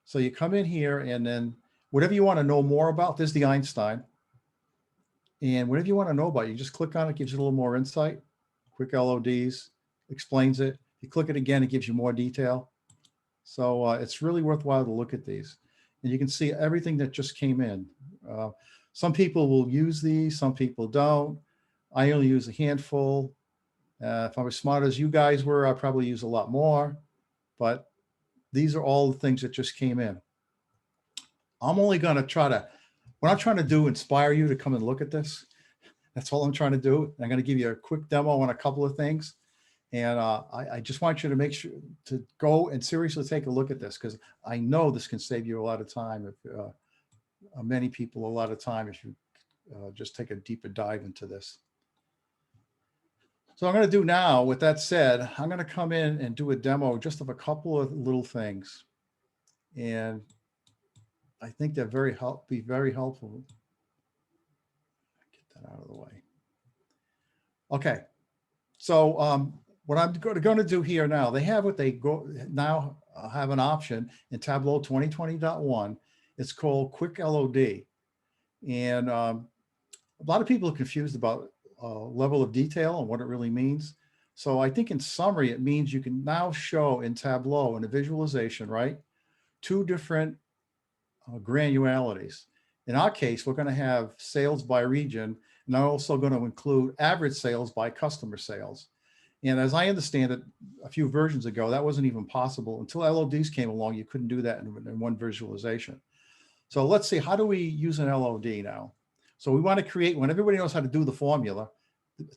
So you come in here and then whatever you want to know more about, there's the Einstein. And whatever you want to know about, you just click on it, gives you a little more insight. Quick LODs, explains it. You click it again, it gives you more detail. So it's really worthwhile to look at these. And you can see everything that just came in. Some people will use these, some people don't. I only use a handful. If I'm as smart as you guys were, I'd probably use a lot more. But these are all the things that just came in. I'm only going to try to, what I'm trying to do, inspire you to come and look at this. That's all I'm trying to do. I'm going to give you a quick demo on a couple of things. And I just want you to make sure to go and seriously take a look at this, because I know this can save you a lot of time. If many people a lot of time if you just take a deeper dive into this. So I'm going to do now, with that said, I'm going to come in and do a demo just of a couple of little things. And I think they're be very helpful. Get that out of the way. Okay. So what I'm going to do here now, they have what they now have an option in Tableau 2020.1. It's called Quick LOD. And a lot of people are confused about level of detail and what it really means. So I think in summary, it means you can now show in Tableau in a visualization, right, two different granularities. In our case, we're going to have sales by region, and I'm also going to include average sales by customer sales. And as I understand it, a few versions ago, that wasn't even possible. Until LODs came along, you couldn't do that in one visualization. So let's see, how do we use an LOD now? So we want to create, when everybody knows how to do the formula,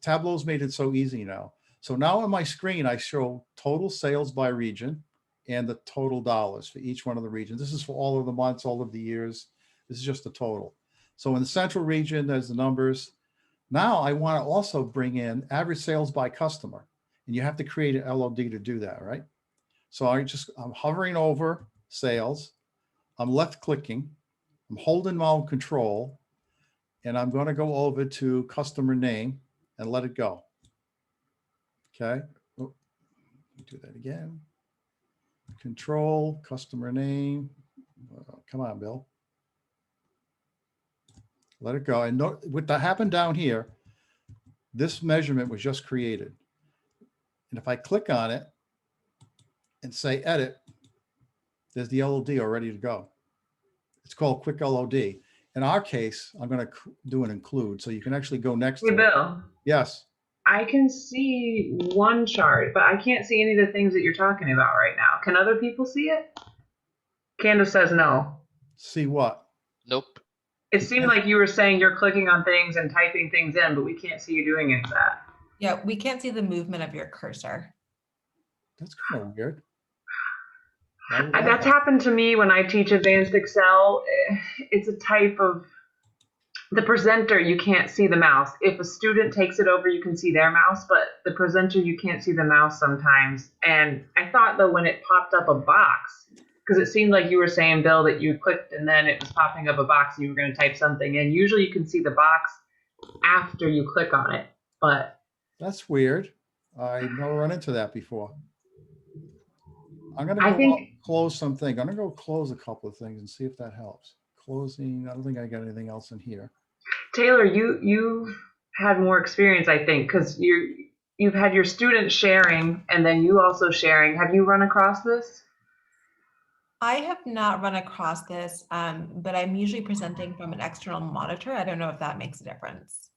Tableau's made it so easy now. So now on my screen, I show total sales by region and the total dollars for each one of the regions. This is for all of the months, all of the years. This is just the total. So in the central region, there's the numbers. Now I want to also bring in average sales by customer. And you have to create an LOD to do that, right? So I'm hovering over sales. I'm left clicking. I'm holding my control. And I'm going to go over to customer name and let it go. Okay. Oh, do that again. Control, customer name. Come on, Bill. Let it go. And what that happened down here, this measurement was just created. And if I click on it and say edit, there's the LOD all ready to go. It's called Quick LOD. In our case, I'm going to do an include, so you can actually go next to Bill. Yes. I can see one chart, but I can't see any of the things that you're talking about right now. Can other people see it? Candace says no. See what? Nope. It seemed like you were saying you're clicking on things and typing things in, but we can't see you doing any of that. Yeah, we can't see the movement of your cursor. That's kind of weird. That's happened to me when I teach advanced Excel. It's a type of, the presenter, you can't see the mouse. If a student takes it over, you can see their mouse, but the presenter, you can't see the mouse sometimes. And I thought though, when it popped up a box, because it seemed like you were saying, Bill, that you clicked and then it was popping up a box and you were going to type something in. Usually you can see the box after you click on it, but. That's weird. I've never run into that before. I'm going to go close something. I'm going to go close a couple of things and see if that helps. Closing, I don't think I got anything else in here. Taylor, you've had more experience, I think, because you've had your students sharing and then you also sharing. Have you run across this? I have not run across this, but I'm usually presenting from an external monitor. I don't know if that makes a difference.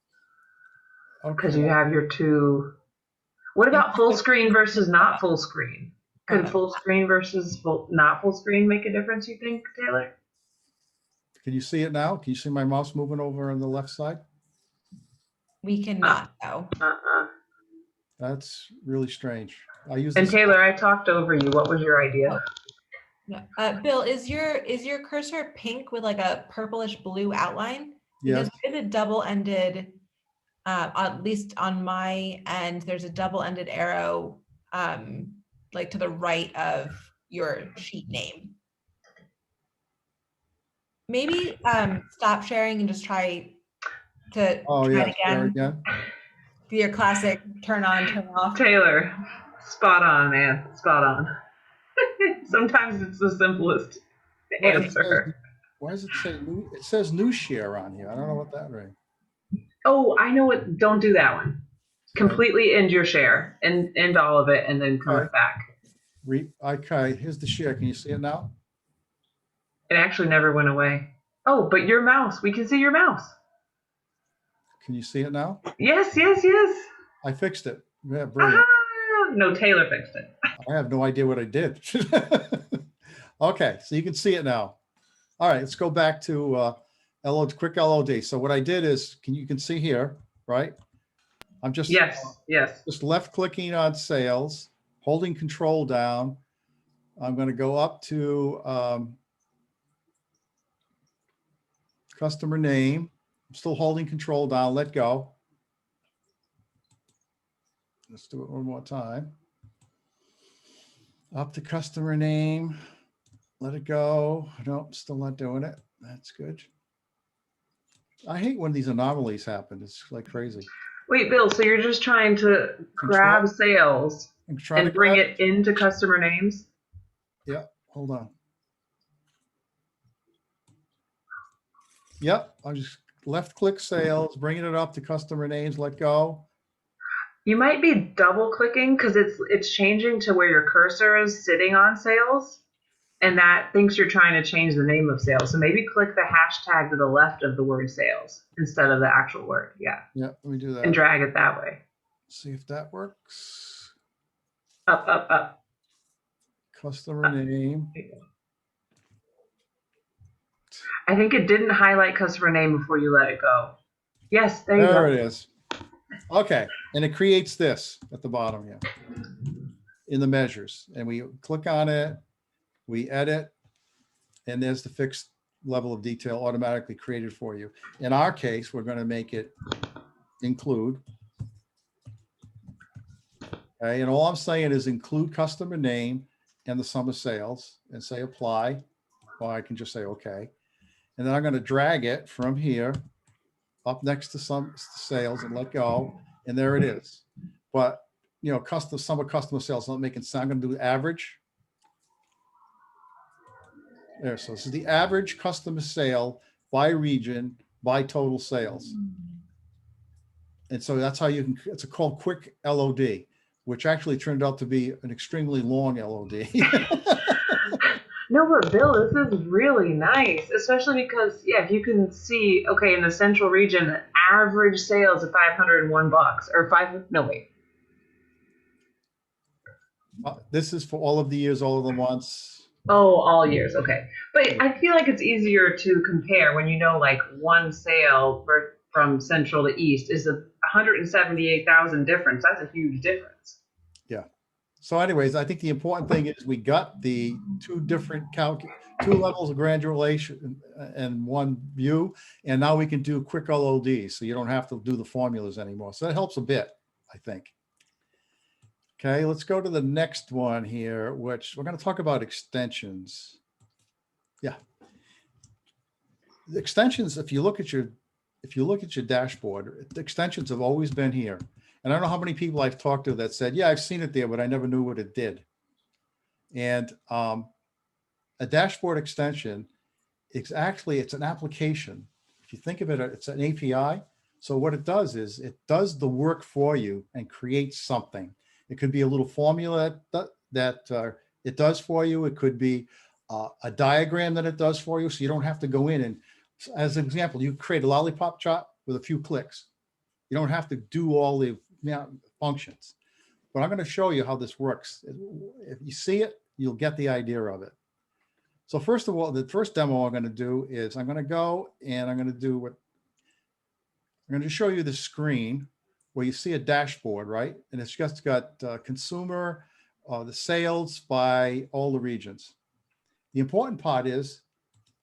Because you have your two. What about full screen versus not full screen? Could full screen versus not full screen make a difference, you think, Taylor? Can you see it now? Can you see my mouse moving over on the left side? We cannot know. That's really strange. I use. And Taylor, I talked over you. What was your idea? No. Bill, is your cursor pink with like a purplish blue outline? Yes. Because there's a double-ended, at least on my end, there's a double-ended arrow like to the right of your sheet name. Maybe stop sharing and just try it again. Do your classic turn on, turn off. Taylor, spot on, man, spot on. Sometimes it's the simplest answer. Why does it say new? It says new share on here. I don't know what that means. Oh, I know what. Don't do that one. Completely end your share and end all of it and then come it back. Okay, here's the share. Can you see it now? It actually never went away. Oh, but your mouse. We can see your mouse. Can you see it now? Yes, yes, yes. I fixed it. Yeah, brilliant. No, Taylor fixed it. I have no idea what I did. Okay, so you can see it now. All right, let's go back to quick LOD. So what I did is, you can see here, right? I'm just just left clicking on sales, holding control down. I'm going to go up to customer name. I'm still holding control down, let go. Let's do it one more time. Up to customer name, let it go. No, still not doing it. That's good. I hate when these anomalies happen. It's like crazy. Wait, Bill, so you're just trying to grab sales and bring it into customer names? Yeah, hold on. Yep, I'll just left click sales, bringing it up to customer names, let go. You might be double clicking because it's changing to where your cursor is sitting on sales, and that thinks you're trying to change the name of sales. So maybe click the hashtag to the left of the word sales instead of the actual word. Yeah. Yeah, let me do that. And drag it that way. See if that works. Up, up, up. Customer name. I think it didn't highlight customer name before you let it go. Yes, there you go. There it is. Okay, and it creates this at the bottom here in the measures. And we click on it, we edit, and there's the fixed level of detail automatically created for you. In our case, we're going to make it include. Okay, and all I'm saying is include customer name and the sum of sales and say apply, or I can just say okay. And then I'm going to drag it from here up next to some sales and let go. And there it is. But, you know, sum of customer sales not making sense. I'm going to do average. There, so this is the average customer sale by region by total sales. And so that's how you can, it's called quick LOD, which actually turned out to be an extremely long LOD. No, but Bill, this is really nice, especially because, yeah, if you can see, okay, in the central region, average sales of $501 or no, wait. This is for all of the years, all of the months. Oh, all years. Okay. But I feel like it's easier to compare when you know like one sale from central to east is a 178,000 difference. That's a huge difference. Yeah. So anyways, I think the important thing is we got the two levels of graduation and one view, and now we can do quick LOD, so you don't have to do the formulas anymore. So that helps a bit, I think. Okay, let's go to the next one here, which we're going to talk about extensions. Yeah. The extensions, if you look at your dashboard, the extensions have always been here. And I don't know how many people I've talked to that said, yeah, I've seen it there, but I never knew what it did. And a dashboard extension, it's an application. If you think of it, it's an API. So what it does is it does the work for you and creates something. It could be a little formula that it does for you. It could be a diagram that it does for you. So you don't have to go in and, as an example, you create a lollipop chart with a few clicks. You don't have to do all the functions. But I'm going to show you how this works. If you see it, you'll get the idea of it. So first of all, the first demo I'm going to do is I'm going to go and I'm going to show you the screen where you see a dashboard, right? And it's just got consumer, the sales by all the regions. The important part is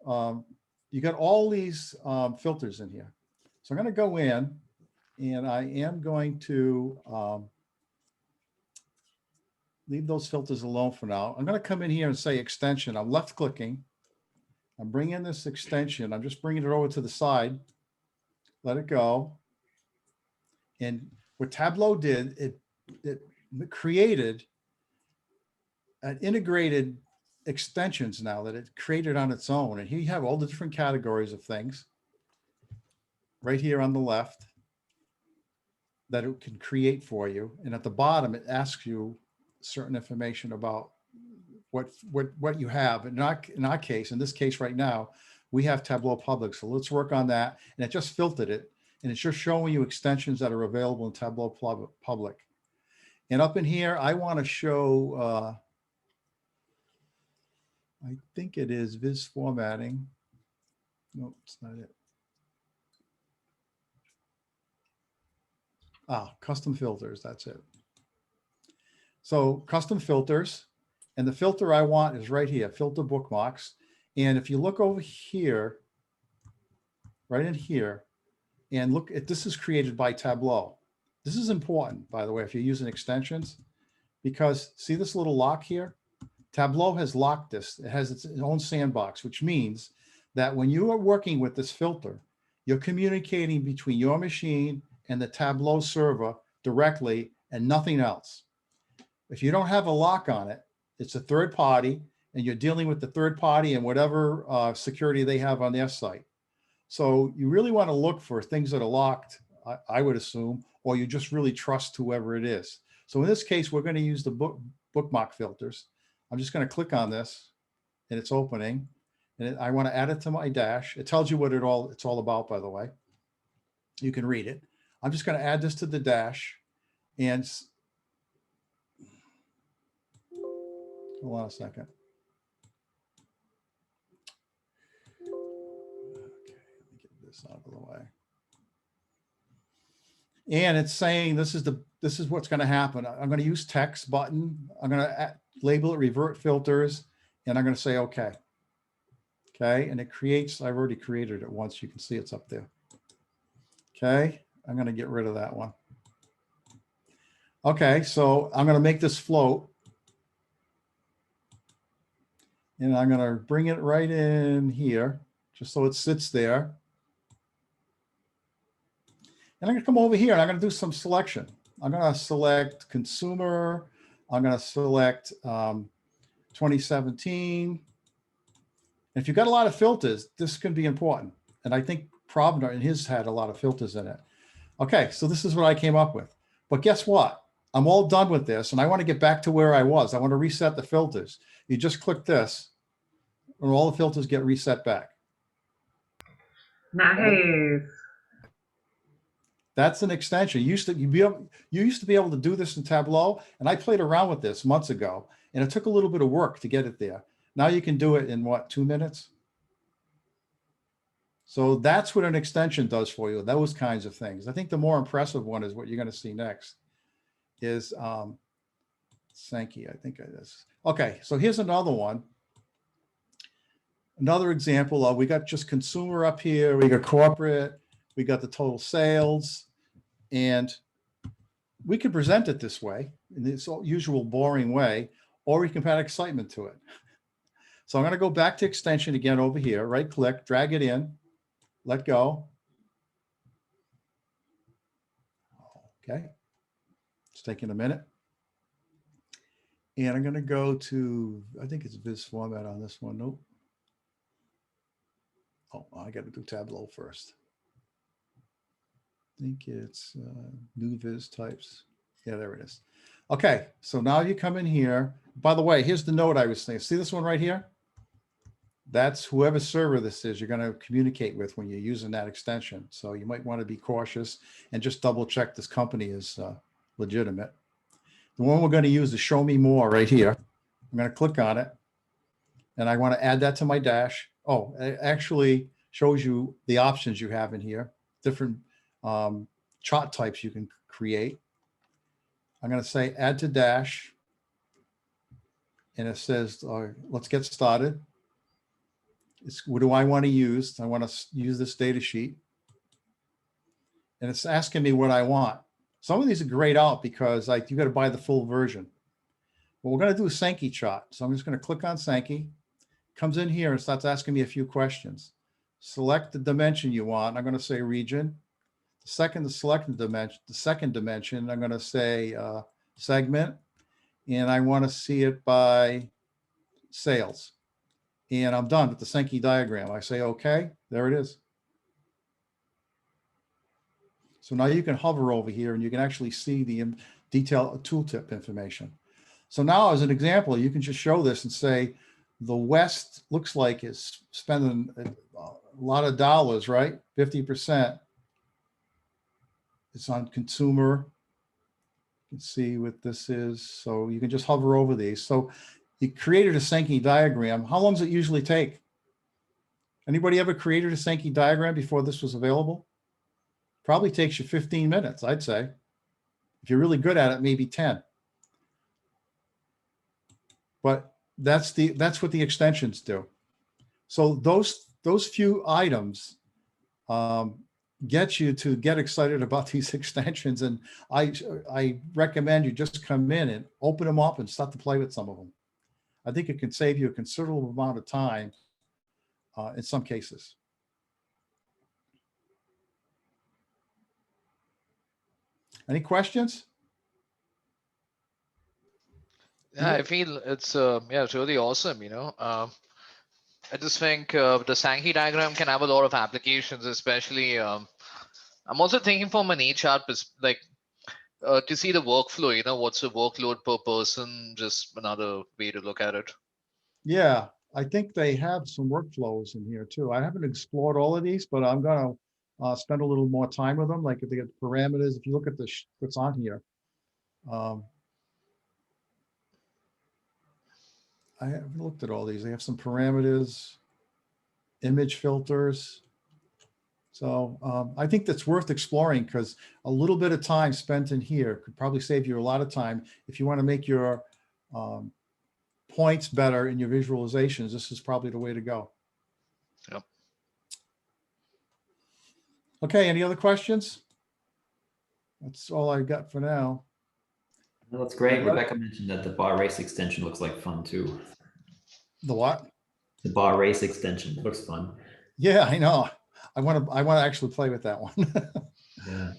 you got all these filters in here. So I'm going to go in and I am going to leave those filters alone for now. I'm going to come in here and say extension. I'm left clicking. I'm bringing this extension. I'm just bringing it over to the side. Let it go. And what Tableau did, it created an integrated extensions now that it created on its own. And here you have all the different categories of things right here on the left that it can create for you. And at the bottom, it asks you certain information about what you have. In our case, in this case right now, we have Tableau Public. So let's work on that. And it just filtered it. And it's just showing you extensions that are available in Tableau Public. And up in here, I want to show, I think it is Viz formatting. No, it's not it. Custom filters, that's it. So custom filters, and the filter I want is right here, filter bookmarks. And if you look over here, right in here, and look at, this is created by Tableau. This is important, by the way, if you're using extensions, because see this little lock here? Tableau has locked this. It has its own sandbox, which means that when you are working with this filter, you're communicating between your machine and the Tableau server directly and nothing else. If you don't have a lock on it, it's a third party and you're dealing with the third party and whatever security they have on their site. So you really want to look for things that are locked, I would assume, or you just really trust whoever it is. So in this case, we're going to use the bookmark filters. I'm just going to click on this and it's opening and I want to add it to my dash. It tells you what it's all about, by the way. You can read it. I'm just going to add this to the dash and hold on a second. Okay, let me get this out of the way. And it's saying this is what's going to happen. I'm going to use text button. I'm going to label it revert filters, and I'm going to say okay. Okay, and it creates. I've already created it once. You can see it's up there. Okay, I'm going to get rid of that one. Okay, so I'm going to make this float. And I'm going to bring it right in here, just so it sits there. And I'm going to come over here and I'm going to do some selection. I'm going to select consumer. I'm going to select 2017. And if you've got a lot of filters, this can be important. And I think Providence and his had a lot of filters in it. Okay, so this is what I came up with. But guess what? I'm all done with this and I want to get back to where I was. I want to reset the filters. You just click this and all the filters get reset back. Nice. That's an extension. You used to be able to do this in Tableau, and I played around with this months ago, and it took a little bit of work to get it there. Now you can do it in what, 2 minutes? So that's what an extension does for you, those kinds of things. I think the more impressive one is what you're going to see next is Sankey, I think it is. Okay, so here's another one. Another example of, we got just consumer up here, we got corporate, we got the total sales, and we could present it this way, in this usual boring way, or we can add excitement to it. So I'm going to go back to extension again over here, right click, drag it in, let go. Okay, it's taking a minute. And I'm going to go to, I think it's Viz format on this one. Nope. Oh, I got to do Tableau first. I think it's new Viz types. Yeah, there it is. Okay, so now you come in here. By the way, here's the note I was saying. See this one right here? That's whoever server this is, you're going to communicate with when you're using that extension. So you might want to be cautious and just double check this company is legitimate. The one we're going to use is show me more right here. I'm going to click on it and I want to add that to my dash. Oh, it actually shows you the options you have in here, different chart types you can create. I'm going to say add to dash. And it says, let's get started. What do I want to use? I want to use this data sheet. And it's asking me what I want. Some of these are grayed out because you got to buy the full version. Well, we're going to do a Sankey chart. So I'm just going to click on Sankey. Comes in here and starts asking me a few questions. Select the dimension you want. I'm going to say region. To select the second dimension, I'm going to say segment. And I want to see it by sales. And I'm done with the Sankey diagram. I say, okay, there it is. So now you can hover over here and you can actually see the detailed tooltip information. So now as an example, you can just show this and say, the West looks like it's spending a lot of dollars, right? 50%. It's on consumer. You can see what this is. So you can just hover over these. So you created a Sankey diagram. How long does it usually take? Anybody ever created a Sankey diagram before this was available? Probably takes you 15 minutes, I'd say. If you're really good at it, maybe 10. But that's what the extensions do. So those few items get you to get excited about these extensions. And I recommend you just come in and open them up and start to play with some of them. I think it can save you a considerable amount of time in some cases. Any questions? Yeah, I feel it's it's really awesome, you know. I just think the Sankey diagram can have a lot of applications, especially I'm also thinking from an HR perspective, like to see the workflow, you know, what's the workload per person, just another way to look at it. Yeah, I think they have some workflows in here too. I haven't explored all of these, but I'm going to spend a little more time with them. Like if they get parameters, if you look at what's on here. I haven't looked at all these. They have some parameters, image filters. So I think that's worth exploring because a little bit of time spent in here could probably save you a lot of time. If you want to make your points better in your visualizations, this is probably the way to go. Yep. Okay, any other questions? That's all I got for now. No, that's great. Rebecca mentioned that the bar race extension looks like fun too. The what? The bar race extension looks fun. Yeah, I know. I want to actually play with that one. Yeah,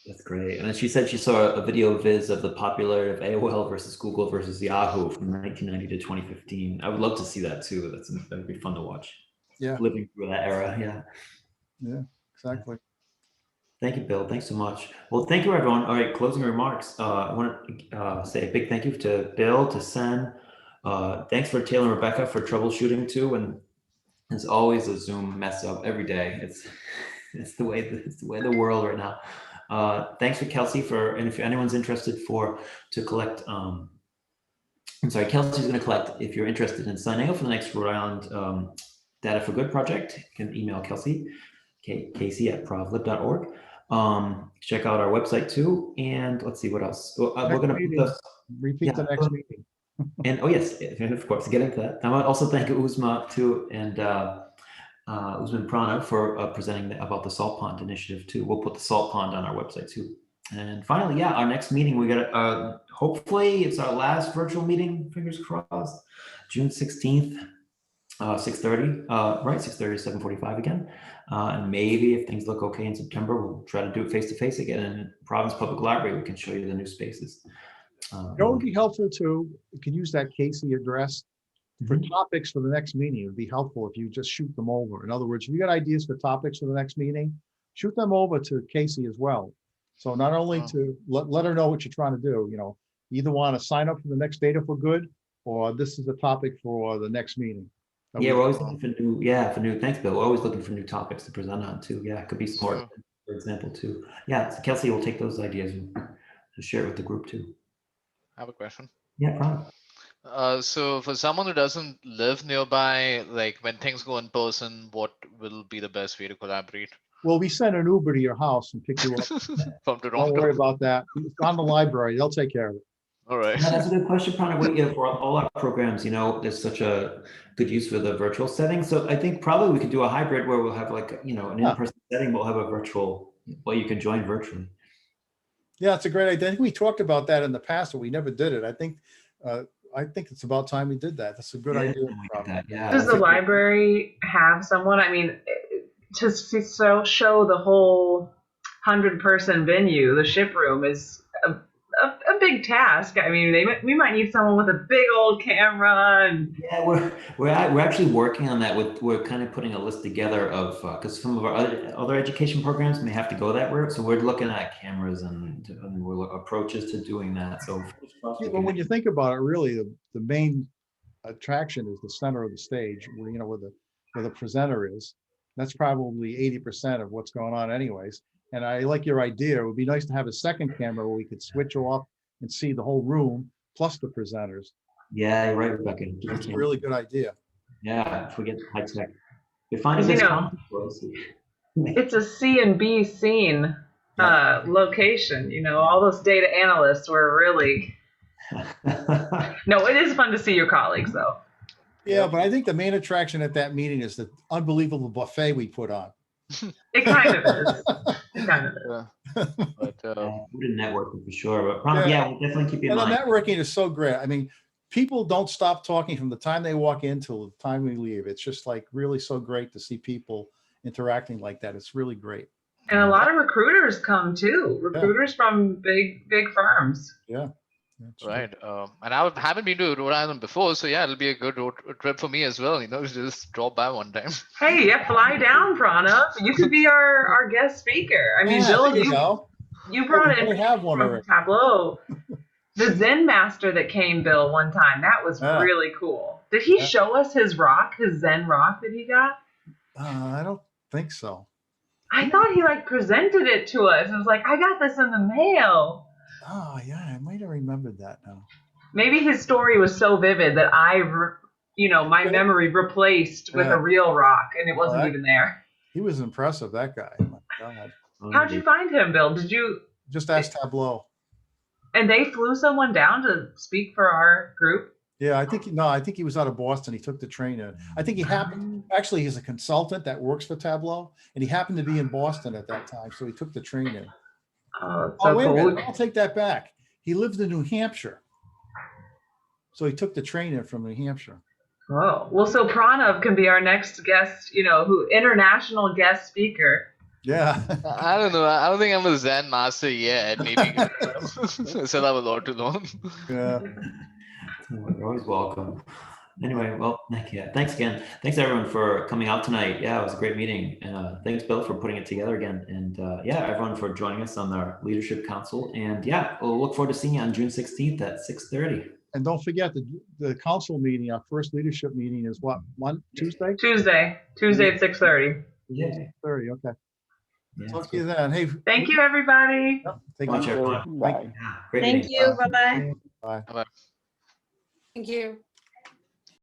that's great. And then she said she saw a video viz of the popularity of AOL versus Google versus Yahoo from 1990 to 2015. I would love to see that too. That'd be fun to watch. Yeah. Living through that era. Yeah. Yeah, exactly. Thank you, Bill. Thanks so much. Well, thank you, everyone. All right, closing remarks. I want to say a big thank you to Bill, to Sen. Thanks for Taylor and Rebecca for troubleshooting too. And as always, the Zoom mess up every day. It's the way of the world right now. Thanks for Kelsey and if anyone's interested to collect I'm sorry, Kelsey's going to collect, if you're interested in signing up for the next Rhode Island Data for Good project, you can email Kelsey, Casey@provlib.org. Check out our website too. And let's see what else. We're going to put this. Repeat the next meeting. And oh yes, of course, getting to that. I want to also thank Uzma too and Uzman Prana for presenting about the Salt Pond initiative too. We'll put the Salt Pond on our website too. And finally, yeah, our next meeting, we got hopefully it's our last virtual meeting, fingers crossed, June 16th, 6:30, right, 6:30 to 7:45 again. And maybe if things look okay in September, we'll try to do it face-to-face again in Providence Public Library. We can show you the new spaces. It would be helpful too, you can use that Casey address for topics for the next meeting. It would be helpful if you just shoot them over. In other words, if you got ideas for topics for the next meeting, shoot them over to Casey as well. So not only to let her know what you're trying to do, you know, either want to sign up for the next Data for Good, or this is the topic for the next meeting. Yeah, we're always looking for new, thanks, Bill. We're always looking for new topics to present on too. Yeah, it could be smart, for example, too. Yeah, so Kelsey will take those ideas and share it with the group too. I have a question. Yeah, problem. So for someone who doesn't live nearby, like when things go in person, what will be the best way to collaborate? Well, we send an Uber to your house and pick you up. From Toronto. Don't worry about that. It's on the library. They'll take care of it. All right. Yeah, that's a good question, Prana. For all our programs, you know, there's such a good use for the virtual setting. So I think probably we could do a hybrid where we'll have like, you know, an in-person setting, we'll have a virtual, well, you can join virtually. Yeah, it's a great idea. I think we talked about that in the past, but we never did it. I think it's about time we did that. That's a good idea. Yeah. Does the library have someone? I mean, to show the whole 100-person venue, the ship room is a big task. I mean, we might need someone with a big old camera. And yeah, we're actually working on that. We're kind of putting a list together of because some of our other education programs may have to go that route. So we're looking at cameras and approaches to doing that. So well, when you think about it, really, the main attraction is the center of the stage, where you know where the presenter is. That's probably 80% of what's going on, anyways. And I like your idea. It would be nice to have a second camera where we could switch off and see the whole room plus the presenters. Yeah, you're right, Rebecca. That's a really good idea. Yeah, if we get high tech. It's a C and B scene location. You know, all those data analysts were really. No, it is fun to see your colleagues, though. Yeah, but I think the main attraction at that meeting is the unbelievable buffet we put on. It kind of is. It kind of is. Yeah. But we're networking for sure. But yeah, we'll definitely keep you in mind. The networking is so great. I mean, people don't stop talking from the time they walk in till the time we leave. It's just like really so great to see people interacting like that. It's really great. And a lot of recruiters come too. Recruiters from big firms. Yeah. Right. And I haven't been to Rhode Island before, so yeah, it'll be a good road trip for me as well. You know, just drop by one time. Hey, yeah, fly down, Prana. You could be our guest speaker. I mean, Bill, you brought in from Tableau the Zen master that came, Bill, one time. That was really cool. Did he show us his Zen rock that he got? I don't think so. I thought he presented it to us. It was like, I got this in the mail. Oh, yeah, I might have remembered that now. Maybe his story was so vivid that my memory replaced with a real rock, and it wasn't even there. He was impressive, that guy. Oh, my God. How'd you find him, Bill? Did you? Just ask Tableau. And they flew someone down to speak for our group? Yeah, I think he was out of Boston. He took the train in. I think he happened, actually, he's a consultant that works for Tableau, and he happened to be in Boston at that time, so he took the train in. So wait a cool. minute, I'll take that back. He lived in New Hampshire. So he took the train in from New Hampshire. Oh, well, so Pranav can be our next guest, international guest speaker. Yeah. I don't know. I don't think I'm a Zen master yet. Maybe I still have a lot to learn. Yeah. You're always welcome. Anyway, well, thanks again. Thanks everyone for coming out tonight. Yeah, it was a great meeting. Thanks, Bill, for putting it together again. And everyone for joining us on our Leadership Council. And we'll look forward to seeing you on June 16th at 6:30. And don't forget the council meeting, our first leadership meeting is what, Tuesday? Tuesday at 6:30. Yeah, 6:30, okay. Yeah, Talk to you then. Hey, thank you, everybody. Thank you. Everyone. Thank you. Bye-bye. Bye. Bye-bye. Thank you.